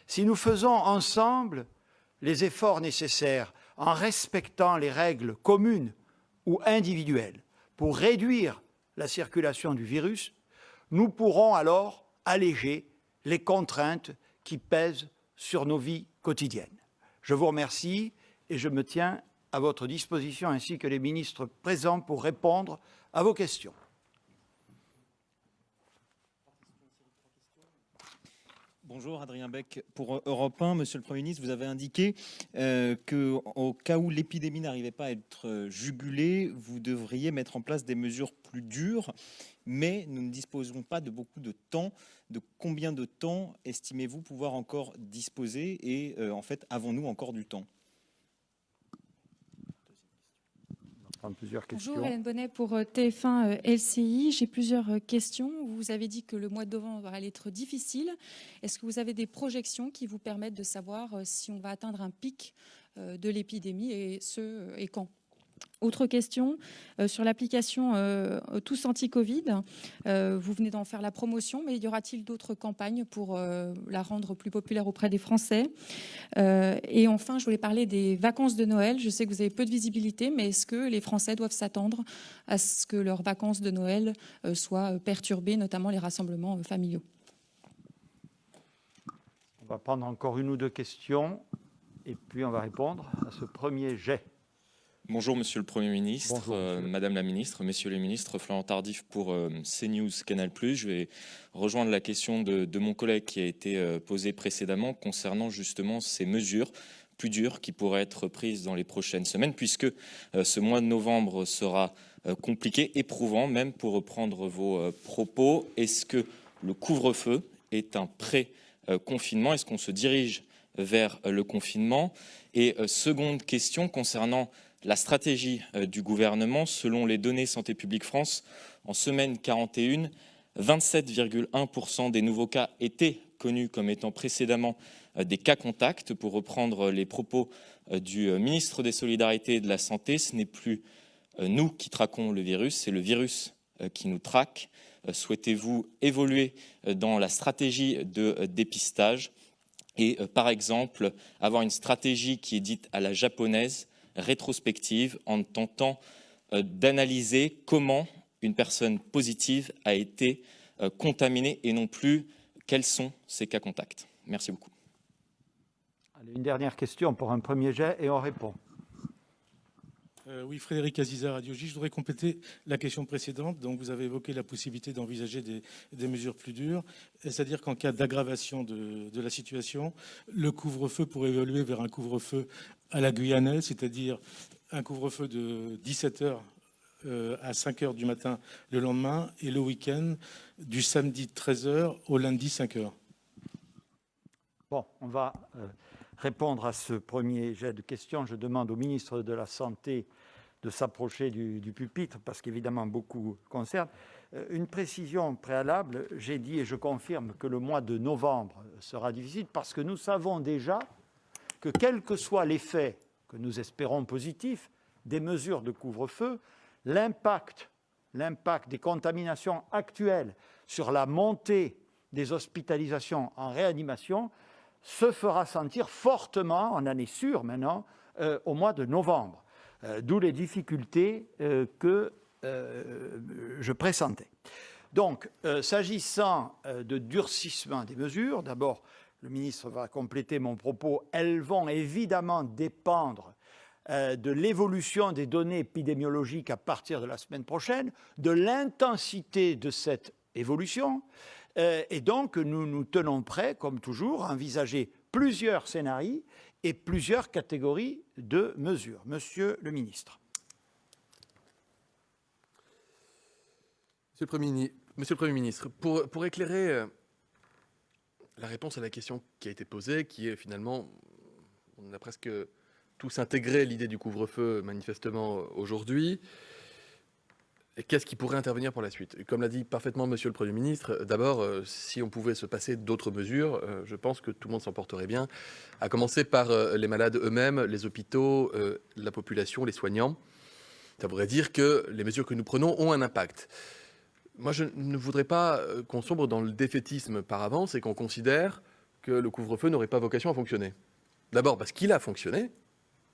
si nous faisons ensemble les efforts nécessaires en respectant les règles communes ou individuelles pour réduire la circulation du virus, nous pourrons alors alléger les contraintes qui pèsent sur nos vies quotidiennes. Je vous remercie et je me tiens à votre disposition ainsi que les ministres présents pour répondre à vos questions. Bonjour, Adrien Beck pour Europe 1. Monsieur le Premier ministre, vous avez indiqué qu'au cas où l'épidémie n'arrivait pas à être jugulée, vous devriez mettre en place des mesures plus dures, mais nous ne disposerons pas de beaucoup de temps. De combien de temps estimez-vous pouvoir encore disposer et en fait, avons-nous encore du temps ? Plusieurs questions. Bonjour, Hélène Bonnet pour TF1 LCI. J'ai plusieurs questions. Vous avez dit que le mois de novembre allait être difficile. Est-ce que vous avez des projections qui vous permettent de savoir si on va atteindre un pic de l'épidémie et quand ? Autre question, sur l'application Tous Anti-Covid, vous venez d'en faire la promotion, mais y aura-t-il d'autres campagnes pour la rendre plus populaire auprès des Français ? Et enfin, je voulais parler des vacances de Noël. Je sais que vous avez peu de visibilité, mais est-ce que les Français doivent s'attendre à ce que leurs vacances de Noël soient perturbées, notamment les rassemblements familiaux ? On va prendre encore une ou deux questions et puis on va répondre à ce premier jet. Bonjour Monsieur le Premier ministre, Bonjour, Madame la Ministre, Messieurs les Ministres, Florent Tardif pour CNews Canal+. Je vais rejoindre la question de mon collègue qui a été posée précédemment concernant justement ces mesures plus dures qui pourraient être prises dans les prochaines semaines, puisque ce mois de novembre sera compliqué, éprouvant même pour reprendre vos propos. Est-ce que le couvre-feu est un pré-confinement ? Est-ce qu'on se dirige vers le confinement ? Et seconde question concernant la stratégie du gouvernement, selon les données Santé publique France, en semaine 41, 27,1% des nouveaux cas étaient connus comme étant précédemment des cas contacts. Pour reprendre les propos du ministre des Solidarités et de la Santé, ce n'est plus nous qui traquons le virus, c'est le virus qui nous traque. Souhaitez-vous évoluer dans la stratégie de dépistage et, par exemple, avoir une stratégie qui est dite à la japonaise, rétrospective, en tentant d'analyser comment une personne positive a été contaminée et non plus quels sont ses cas contacts. Merci beaucoup. Allez, une dernière question pour un premier jet et on répond. Oui, Frédéric Azizar, Radio J. Je voudrais compléter la question précédente. Donc, vous avez évoqué la possibilité d'envisager des mesures plus dures. C'est-à-dire qu'en cas d'aggravation de la situation, le couvre-feu pourrait évoluer vers un couvre-feu à la guyanaise, c'est-à-dire un couvre-feu de 17h à 5h du matin le lendemain et le week-end du samedi 13h au lundi 5h. Bon, on va répondre à ce premier jet de questions. Je demande au ministre de la Santé de s'approcher du pupitre parce qu'évidemment beaucoup concerne. Une précision préalable, j'ai dit et je confirme que le mois de novembre sera difficile parce que nous savons déjà que quel que soit l'effet que nous espérons positif des mesures de couvre-feu, l'impact des contaminations actuelles sur la montée des hospitalisations en réanimation se fera sentir fortement, on en est sûr maintenant, au mois de novembre. D'où les difficultés que je pressentais. Donc, s'agissant de durcissement des mesures, d'abord, le ministre va compléter mon propos, elles vont évidemment dépendre de l'évolution des données épidémiologiques à partir de la semaine prochaine, de l'intensité de cette évolution, et donc nous nous tenons prêts, comme toujours, à envisager plusieurs scénarios et plusieurs catégories de mesures. Monsieur le ministre. Monsieur le Premier ministre, pour éclairer la réponse à la question qui a été posée, qui est finalement, on a presque tous intégré l'idée du couvre-feu manifestement aujourd'hui, qu'est-ce qui pourrait intervenir pour la suite? Comme l'a dit parfaitement Monsieur le Premier ministre, d'abord, si on pouvait se passer d'autres mesures, je pense que tout le monde s'en porterait bien, à commencer par les malades eux-mêmes, les hôpitaux, la population, les soignants. Ça voudrait dire que les mesures que nous prenons ont un impact. Moi, je ne voudrais pas qu'on sombre dans le défaitisme par avance et qu'on considère que le couvre-feu n'aurait pas vocation à fonctionner. D'abord parce qu'il a fonctionné.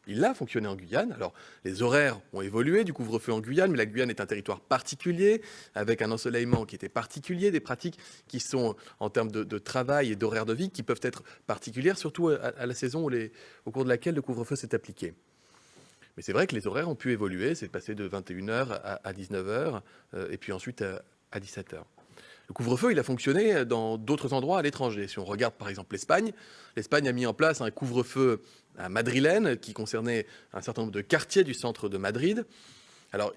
Il a fonctionné en Guyane. Alors, les horaires ont évolué du couvre-feu en Guyane, mais la Guyane est un territoire particulier, avec un ensoleillement qui était particulier, des pratiques qui sont, en termes de travail et d'horaires de vie, qui peuvent être particulières, surtout à la saison au cours de laquelle le couvre-feu s'est appliqué. Mais c'est vrai que les horaires ont pu évoluer, c'est passé de 21h à 19h, et puis ensuite à 17h. Le couvre-feu, il a fonctionné dans d'autres endroits à l'étranger. Si on regarde par exemple l'Espagne, l'Espagne a mis en place un couvre-feu à madrilène qui concernait un certain nombre de quartiers du centre de Madrid. Alors,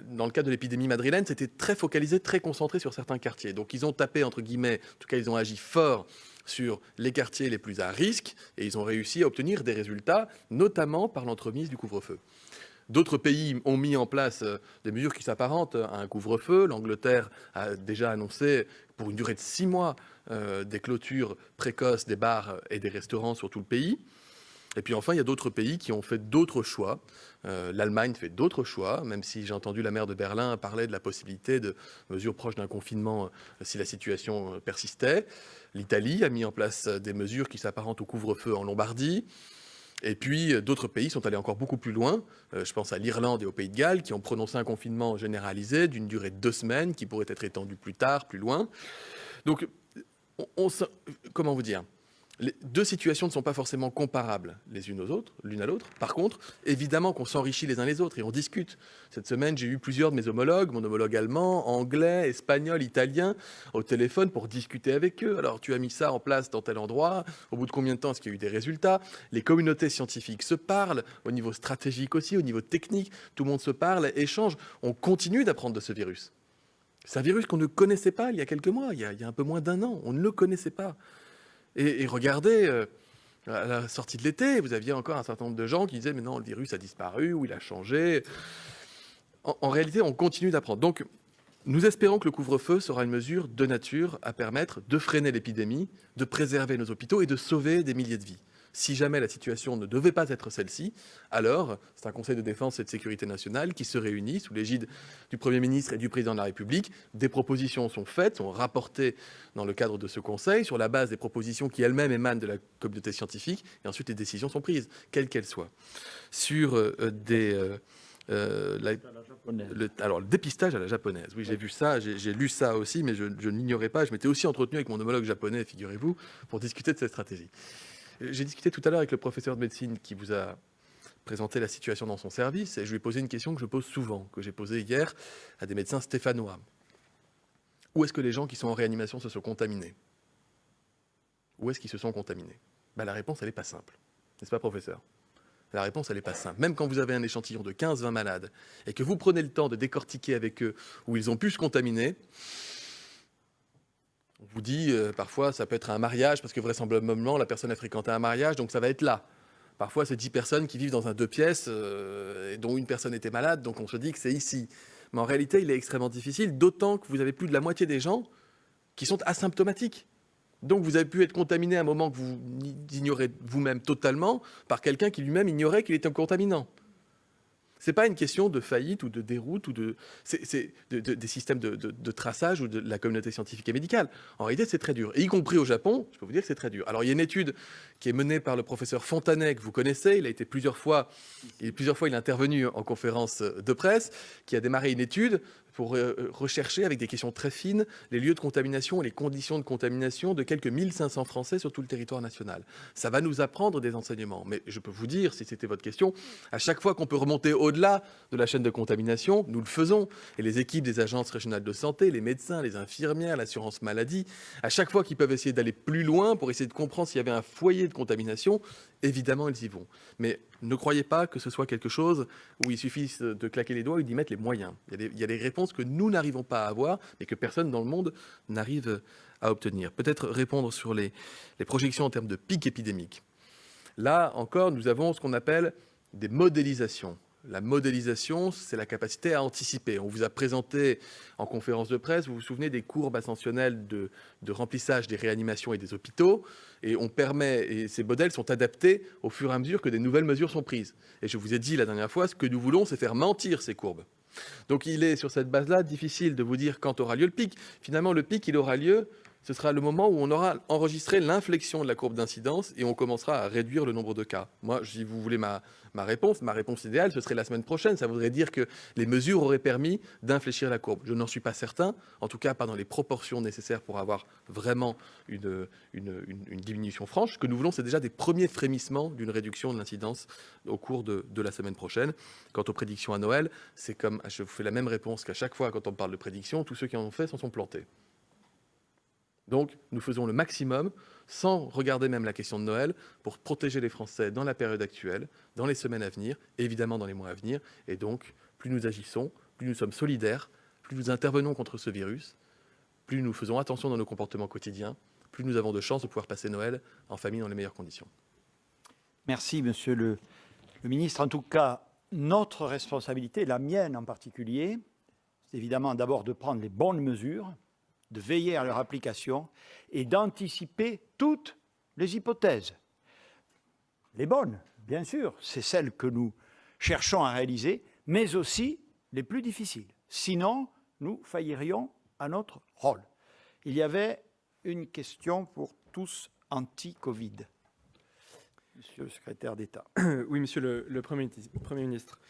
dans le cas de l'épidémie madrilène, c'était très focalisé, très concentré sur certains quartiers. Donc, ils ont tapé, entre guillemets, en tout cas, ils ont agi fort sur les quartiers les plus à risque et ils ont réussi à obtenir des résultats, notamment par l'entremise du couvre-feu. D'autres pays ont mis en place des mesures qui s'apparentent à un couvre-feu. L'Angleterre a déjà annoncé, pour une durée de 6 mois, des clôtures précoces des bars et des restaurants sur tout le pays. Et puis enfin, il y a d'autres pays qui ont fait d'autres choix. L'Allemagne fait d'autres choix, même si j'ai entendu la maire de Berlin parler de la possibilité de mesures proches d'un confinement si la situation persistait. L'Italie a mis en place des mesures qui s'apparentent au couvre-feu en Lombardie. Et puis, d'autres pays sont allés encore beaucoup plus loin. Je pense à l'Irlande et au Pays de Galles, qui ont prononcé un confinement généralisé d'une durée de 2 semaines, qui pourrait être étendu plus tard, plus loin. Donc, comment vous dire ? Les deux situations ne sont pas forcément comparables les unes aux autres, l'une à l'autre. Par contre, évidemment qu'on s'enrichit les uns les autres et on discute. Cette semaine, j'ai eu plusieurs de mes homologues, mon homologue allemand, anglais, espagnol, italien, au téléphone pour discuter avec eux. Alors, tu as mis ça en place dans tel endroit. Au bout de combien de temps est-ce qu'il y a eu des résultats? Les communautés scientifiques se parlent, au niveau stratégique aussi, au niveau technique. Tout le monde se parle, échange. On continue d'apprendre de ce virus. C'est un virus qu'on ne connaissait pas il y a quelques mois, il y a un peu moins d'1 an. On ne le connaissait pas. Et regardez, à la sortie de l'été, vous aviez encore un certain nombre de gens qui disaient « mais non, le virus a disparu ou il a changé ». En réalité, on continue d'apprendre. Donc, nous espérons que le couvre-feu sera une mesure de nature à permettre de freiner l'épidémie, de préserver nos hôpitaux et de sauver des milliers de vies. Si jamais la situation ne devait pas être celle-ci, alors c'est un Conseil de défense et de sécurité nationale qui se réunit sous l'égide du Premier ministre et du Président de la République. Des propositions sont faites, sont rapportées dans le cadre de ce Conseil, sur la base des propositions qui elles-mêmes émanent de la communauté scientifique, et ensuite les décisions sont prises, quelles qu'elles soient. Sur le dépistage à la japonaise. Oui, j'ai vu ça, j'ai lu ça aussi, mais je ne l'ignorais pas. Je m'étais aussi entretenu avec mon homologue japonais, figurez-vous, pour discuter de cette stratégie. J'ai discuté tout à l'heure avec le professeur de médecine qui vous a présenter la situation dans son service et je lui ai posé une question que je pose souvent, que j'ai posée hier à des médecins stéphanois. Où est-ce que les gens qui sont en réanimation se sont contaminés? Où est-ce qu'ils se sont contaminés? La réponse, elle n'est pas simple. N'est-ce pas, professeur? La réponse, elle n'est pas simple. Même quand vous avez un échantillon de 15-20 malades et que vous prenez le temps de décortiquer avec eux où ils ont pu se contaminer, on vous dit parfois ça peut être un mariage parce que vraisemblablement la personne a fréquenté un mariage, donc ça va être là. Parfois, c'est 10 personnes qui vivent dans un 2 pièces et dont une personne était malade, donc on se dit que c'est ici. Mais en réalité, il est extrêmement difficile, d'autant que vous avez plus de la moitié des gens qui sont asymptomatiques. Donc vous avez pu être contaminé à un moment que vous ignorez vous-même totalement par quelqu'un qui lui-même ignorait qu'il était un contaminant. Ce n'est pas une question de faillite ou de déroute, ou des systèmes de traçage ou de la communauté scientifique et médicale. En réalité, c'est très dur. Et y compris au Japon, je peux vous dire que c'est très dur. Alors il y a une étude qui est menée par le professeur Fontanet, que vous connaissez. Il a été plusieurs fois il est intervenu en conférence de presse, qui a démarré une étude pour rechercher avec des questions très fines les lieux de contamination et les conditions de contamination de quelques 1500 Français sur tout le territoire national. Ça va nous apprendre des enseignements. Mais je peux vous dire, si c'était votre question, à chaque fois qu'on peut remonter au-delà de la chaîne de contamination, nous le faisons. Et les équipes des agences régionales de santé, les médecins, les infirmières, l'assurance maladie, à chaque fois qu'ils peuvent essayer d'aller plus loin pour essayer de comprendre s'il y avait un foyer de contamination, évidemment, ils y vont. Mais ne croyez pas que ce soit quelque chose où il suffit de claquer les doigts et d'y mettre les moyens. Il y a des réponses que nous n'arrivons pas à avoir et que personne dans le monde n'arrive à obtenir. Peut-être répondre sur les projections en termes de pic épidémique. Là encore, nous avons ce qu'on appelle des modélisations. La modélisation, c'est la capacité à anticiper. On vous a présenté en conférence de presse, vous vous souvenez des courbes ascensionnelles de remplissage des réanimations et des hôpitaux, et ces modèles sont adaptés au fur et à mesure que des nouvelles mesures sont prises. Et je vous ai dit la dernière fois, ce que nous voulons, c'est faire mentir ces courbes. Donc il est sur cette base-là difficile de vous dire quand aura lieu le pic. Finalement, le pic, il aura lieu, ce sera le moment où on aura enregistré l'inflexion de la courbe d'incidence et on commencera à réduire le nombre de cas. Moi, si vous voulez ma réponse idéale, ce serait la semaine prochaine. Ça voudrait dire que les mesures auraient permis d'infléchir la courbe. Je n'en suis pas certain, en tout cas pas dans les proportions nécessaires pour avoir vraiment une diminution franche. Ce que nous voulons, c'est déjà des premiers frémissements d'une réduction de l'incidence au cours de la semaine prochaine. Quant aux prédictions à Noël, c'est comme, je vous fais la même réponse qu'à chaque fois quand on parle de prédictions, tous ceux qui en ont fait s'en sont plantés. Donc, nous faisons le maximum, sans regarder même la question de Noël, pour protéger les Français dans la période actuelle, dans les semaines à venir, et évidemment dans les mois à venir. Et donc, plus nous agissons, plus nous sommes solidaires, plus nous intervenons contre ce virus, plus nous faisons attention dans nos comportements quotidiens, plus nous avons de chances de pouvoir passer Noël en famille dans les meilleures conditions. Merci, monsieur le ministre. En tout cas, notre responsabilité, la mienne en particulier, c'est évidemment d'abord de prendre les bonnes mesures, de veiller à leur application et d'anticiper toutes les hypothèses. Les bonnes, bien sûr, c'est celles que nous cherchons à réaliser, mais aussi les plus difficiles. Sinon, nous faillirions à notre rôle. Il y avait une question pour tous anti-Covid. Monsieur le secrétaire d'État. Oui, monsieur le Premier ministre.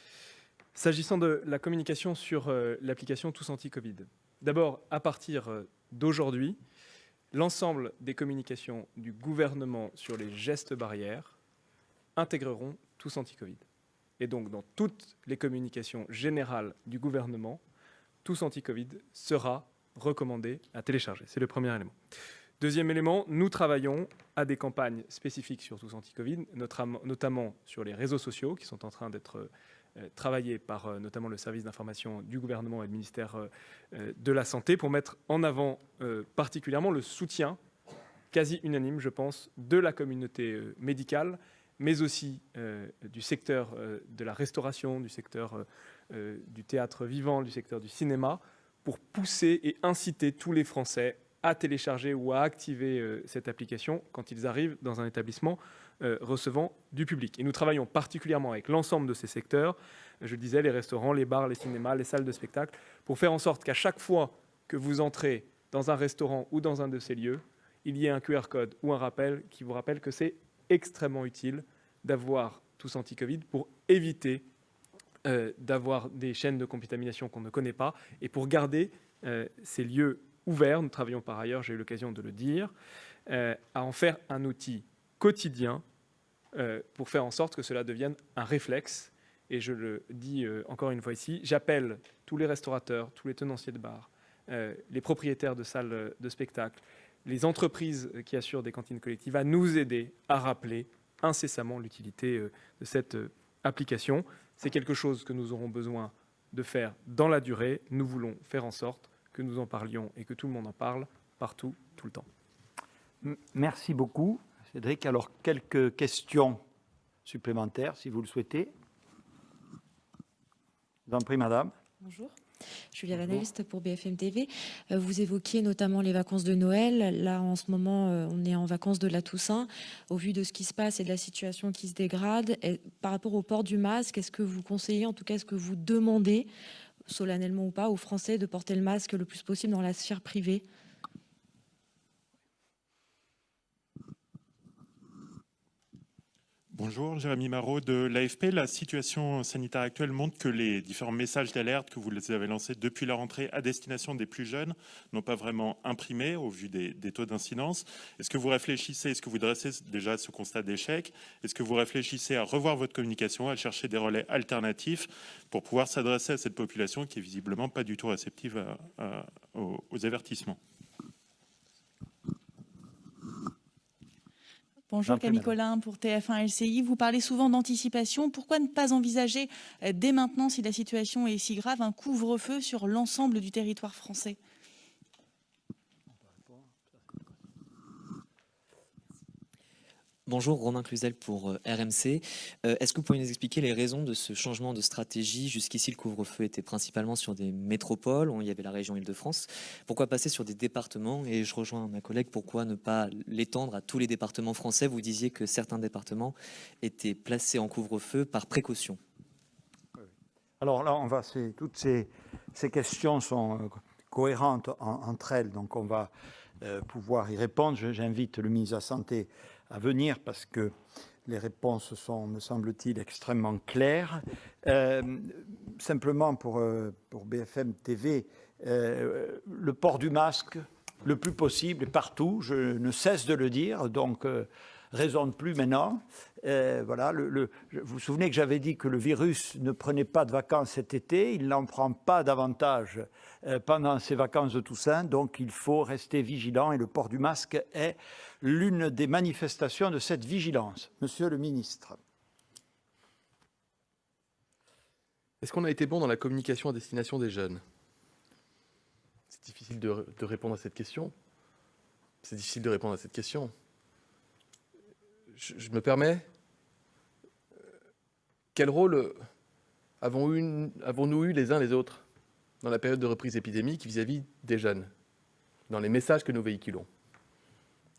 S'agissant de la communication sur l'application Tous Anti-Covid, d'abord, à partir d'aujourd'hui, l'ensemble des communications du gouvernement sur les gestes barrières intégreront Tous Anti-Covid. Et donc, dans toutes les communications générales du gouvernement, Tous Anti-Covid sera recommandé à télécharger. C'est le premier élément. Deuxième élément, nous travaillons à des campagnes spécifiques sur Tous Anti-Covid, notamment sur les réseaux sociaux qui sont en train d'être travaillés par notamment le service d'information du gouvernement et le ministère de la Santé pour mettre en avant particulièrement le soutien quasi unanime, je pense, de la communauté médicale, mais aussi du secteur de la restauration, du secteur du théâtre vivant, du secteur du cinéma, pour pousser et inciter tous les Français à télécharger ou à activer cette application quand ils arrivent dans un établissement recevant du public. Et nous travaillons particulièrement avec l'ensemble de ces secteurs, je le disais, les restaurants, les bars, les cinémas, les salles de spectacle, pour faire en sorte qu'à chaque fois que vous entrez dans un restaurant ou dans un de ces lieux, il y ait un QR code ou un rappel qui vous rappelle que c'est extrêmement utile d'avoir Tous Anti-Covid pour éviter d'avoir des chaînes de contamination qu'on ne connaît pas et pour garder ces lieux ouverts. Nous travaillons par ailleurs, j'ai eu l'occasion de le dire, à en faire un outil quotidien pour faire en sorte que cela devienne un réflexe. Et je le dis encore une fois ici, j'appelle tous les restaurateurs, tous les tenanciers de bars, les propriétaires de salles de spectacle, les entreprises qui assurent des cantines collectives à nous aider à rappeler incessamment l'utilité de cette application. C'est quelque chose que nous aurons besoin de faire dans la durée. Nous voulons faire en sorte que nous en parlions et que tout le monde en parle partout, tout le temps. Merci beaucoup, Cédric. Alors, quelques questions supplémentaires, si vous le souhaitez. Je vous en prie, madame. Bonjour. Julia, l'analyste pour BFM TV. Vous évoquiez notamment les vacances de Noël. Là, en ce moment, on est en vacances de la Toussaint. Au vu de ce qui se passe et de la situation qui se dégrade, par rapport au port du masque, est-ce que vous conseillez, en tout cas, est-ce que vous demandez, solennellement ou pas, aux Français de porter le masque le plus possible dans la sphère privée ? Bonjour, Jérémy Marot de l'AFP. La situation sanitaire actuelle montre que les différents messages d'alerte que vous avez lancés depuis la rentrée à destination des plus jeunes n'ont pas vraiment imprimé au vu des taux d'incidence. Est-ce que vous réfléchissez, est-ce que vous dressez déjà ce constat d'échec? Est-ce que vous réfléchissez à revoir votre communication, à chercher des relais alternatifs pour pouvoir s'adresser à cette population qui est visiblement pas du tout réceptive aux avertissements? Bonjour, Camille Collin pour TF1 LCI. Vous parlez souvent d'anticipation. Pourquoi ne pas envisager dès maintenant, si la situation est si grave, un couvre-feu sur l'ensemble du territoire français ? Bonjour, Romain Cluzel pour RMC. Est-ce que vous pouvez nous expliquer les raisons de ce changement de stratégie? Jusqu'ici, le couvre-feu était principalement sur des métropoles, il y avait la région Île-de-France. Pourquoi passer sur des départements? Et je rejoins ma collègue, pourquoi ne pas l'étendre à tous les départements français? Vous disiez que certains départements étaient placés en couvre-feu par précaution. Alors là, toutes ces questions sont cohérentes entre elles, donc on va pouvoir y répondre. J'invite le ministre de la Santé à venir parce que les réponses sont, me semble-t-il, extrêmement claires. Simplement pour BFM TV, le port du masque le plus possible et partout, je ne cesse de le dire, donc raison de plus maintenant. Voilà, vous vous souvenez que j'avais dit que le virus ne prenait pas de vacances cet été, il n'en prend pas davantage pendant ces vacances de Toussaint, donc il faut rester vigilant et le port du masque est l'une des manifestations de cette vigilance. Monsieur le ministre. Est-ce qu'on a été bon dans la communication à destination des jeunes? C'est difficile de répondre à cette question. C'est difficile de répondre à cette question. Je me permets. Quel rôle avons-nous eu les uns les autres dans la période de reprise épidémique vis-à-vis des jeunes, dans les messages que nous véhiculons?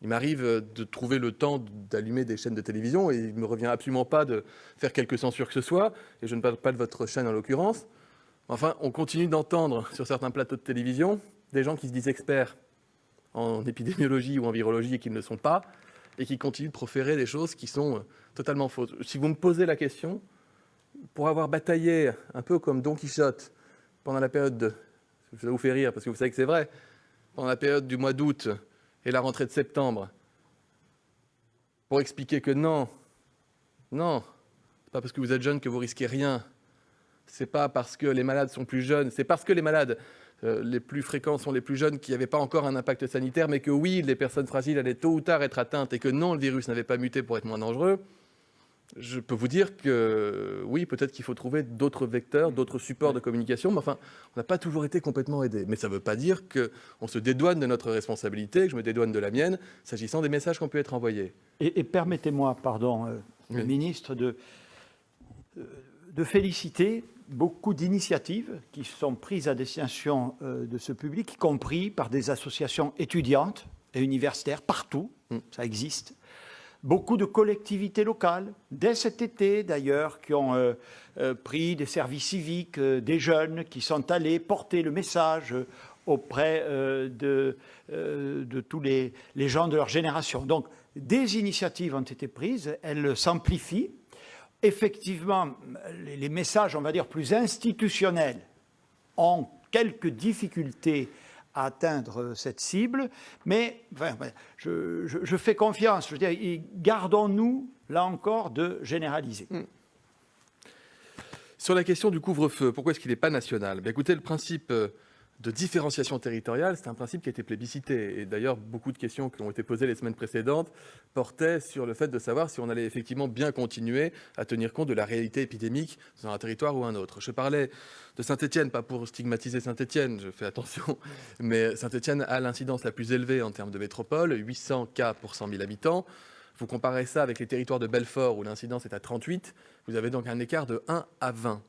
Il m'arrive de trouver le temps d'allumer des chaînes de télévision et il ne me revient absolument pas de faire quelque censure que ce soit, et je ne parle pas de votre chaîne en l'occurrence. Enfin, on continue d'entendre sur certains plateaux de télévision des gens qui se disent experts en épidémiologie ou en virologie et qui ne le sont pas, et qui continuent de proférer des choses qui sont totalement fausses. Si vous me posez la question, pour avoir bataillé un peu comme Don Quichotte pendant la période de... Ça vous fait rire parce que vous savez que c'est vrai. Pendant la période du mois d'août et la rentrée de septembre, pour expliquer que non, c'est pas parce que vous êtes jeune que vous risquez rien. C'est pas parce que les malades sont plus jeunes, c'est parce que les malades les plus fréquents sont les plus jeunes qui n'avaient pas encore un impact sanitaire, mais que oui, les personnes fragiles allaient tôt ou tard être atteintes et que non, le virus n'avait pas muté pour être moins dangereux. Je peux vous dire que oui, peut-être qu'il faut trouver d'autres vecteurs, d'autres supports de communication, mais enfin, on n'a pas toujours été complètement aidés. Mais ça ne veut pas dire qu'on se dédouane de notre responsabilité, que je me dédouane de la mienne, s'agissant des messages qui ont pu être envoyés. Et permettez-moi, le ministre, de féliciter beaucoup d'initiatives qui sont prises à destination de ce public, y compris par des associations étudiantes et universitaires, partout, ça existe. Beaucoup de collectivités locales, dès cet été d'ailleurs, qui ont pris des services civiques, des jeunes qui sont allés porter le message auprès de tous les gens de leur génération. Donc, des initiatives ont été prises, elles s'amplifient. Effectivement, les messages, on va dire, plus institutionnels ont quelques difficultés à atteindre cette cible, mais enfin, je fais confiance. Je veux dire, gardons-nous là encore, de généraliser. Sur la question du couvre-feu, pourquoi est-ce qu'il n'est pas national? Écoutez, le principe de différenciation territoriale, c'est un principe qui a été plébiscité. Et d'ailleurs, beaucoup de questions qui ont été posées les semaines précédentes portaient sur le fait de savoir si on allait effectivement bien continuer à tenir compte de la réalité épidémique dans un territoire ou un autre. Je parlais de Saint-Étienne, pas pour stigmatiser Saint-Étienne, je fais attention, mais Saint-Étienne a l'incidence la plus élevée en termes de métropole, 800 cas pour 100 000 habitants. Vous comparez ça avec les territoires de Belfort où l'incidence est à 38, vous avez donc un écart de 1 à 20.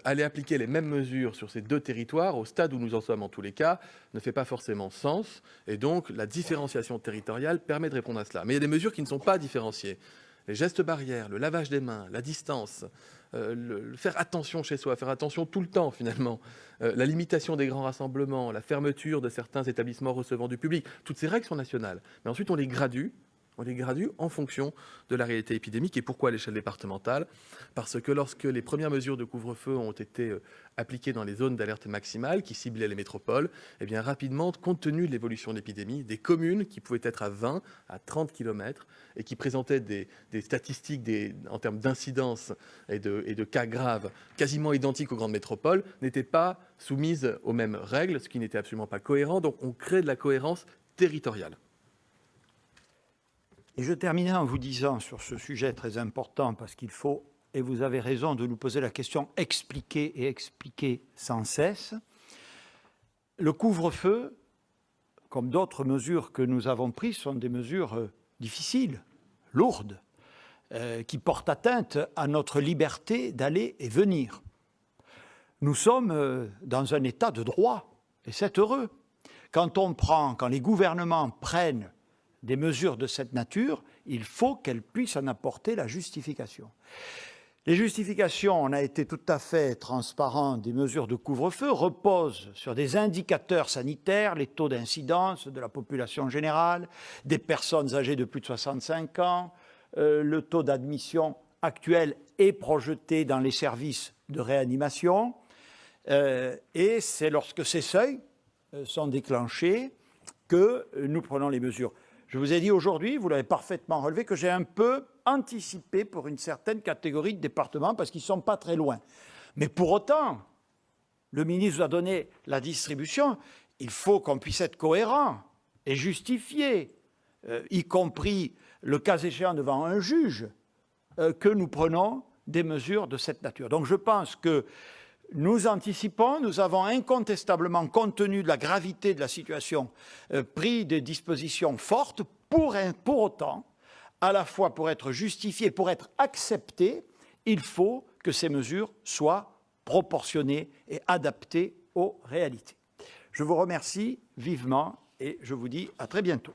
Aller appliquer les mêmes mesures sur ces deux territoires, au stade où nous en sommes en tous les cas, ne fait pas forcément sens. Et donc, la différenciation territoriale permet de répondre à cela. Mais il y a des mesures qui ne sont pas différenciées. Les gestes barrières, le lavage des mains, la distance, faire attention chez soi, faire attention tout le temps finalement, la limitation des grands rassemblements, la fermeture de certains établissements recevant du public, toutes ces règles sont nationales. Mais ensuite, on les gradue en fonction de la réalité épidémique. Et pourquoi à l'échelle départementale? Parce que lorsque les premières mesures de couvre-feu ont été appliquées dans les zones d'alerte maximale qui ciblaient les métropoles, eh bien rapidement, compte tenu de l'évolution de l'épidémie, des communes qui pouvaient être à 20, à 30 km et qui présentaient des statistiques en termes d'incidence et de cas graves quasiment identiques aux grandes métropoles, n'étaient pas soumises aux mêmes règles, ce qui n'était absolument pas cohérent. Donc on crée de la cohérence territoriale. Et je terminerai en vous disant sur ce sujet très important, parce qu'il faut, et vous avez raison de nous poser la question, expliquer et expliquer sans cesse. Le couvre-feu, comme d'autres mesures que nous avons prises, sont des mesures difficiles, lourdes, qui portent atteinte à notre liberté d'aller et venir. Nous sommes dans un état de droit, et c'est heureux. Quand les gouvernements prennent des mesures de cette nature, il faut qu'elles puissent en apporter la justification. Les justifications, on a été tout à fait transparent, des mesures de couvre-feu reposent sur des indicateurs sanitaires, les taux d'incidence de la population générale, des personnes âgées de plus de 65 ans, le taux d'admission actuel est projeté dans les services de réanimation, et c'est lorsque ces seuils sont déclenchés que nous prenons les mesures. Je vous ai dit aujourd'hui, vous l'avez parfaitement relevé, que j'ai un peu anticipé pour une certaine catégorie de départements parce qu'ils ne sont pas très loin. Mais pour autant, le ministre vous a donné la distribution, il faut qu'on puisse être cohérent et justifier, y compris le cas échéant devant un juge, que nous prenons des mesures de cette nature. Donc je pense que nous anticipons, nous avons incontestablement, compte tenu de la gravité de la situation, pris des dispositions fortes pour autant, à la fois pour être justifiées, pour être acceptées, il faut que ces mesures soient proportionnées et adaptées aux réalités. Je vous remercie vivement et je vous dis à très bientôt.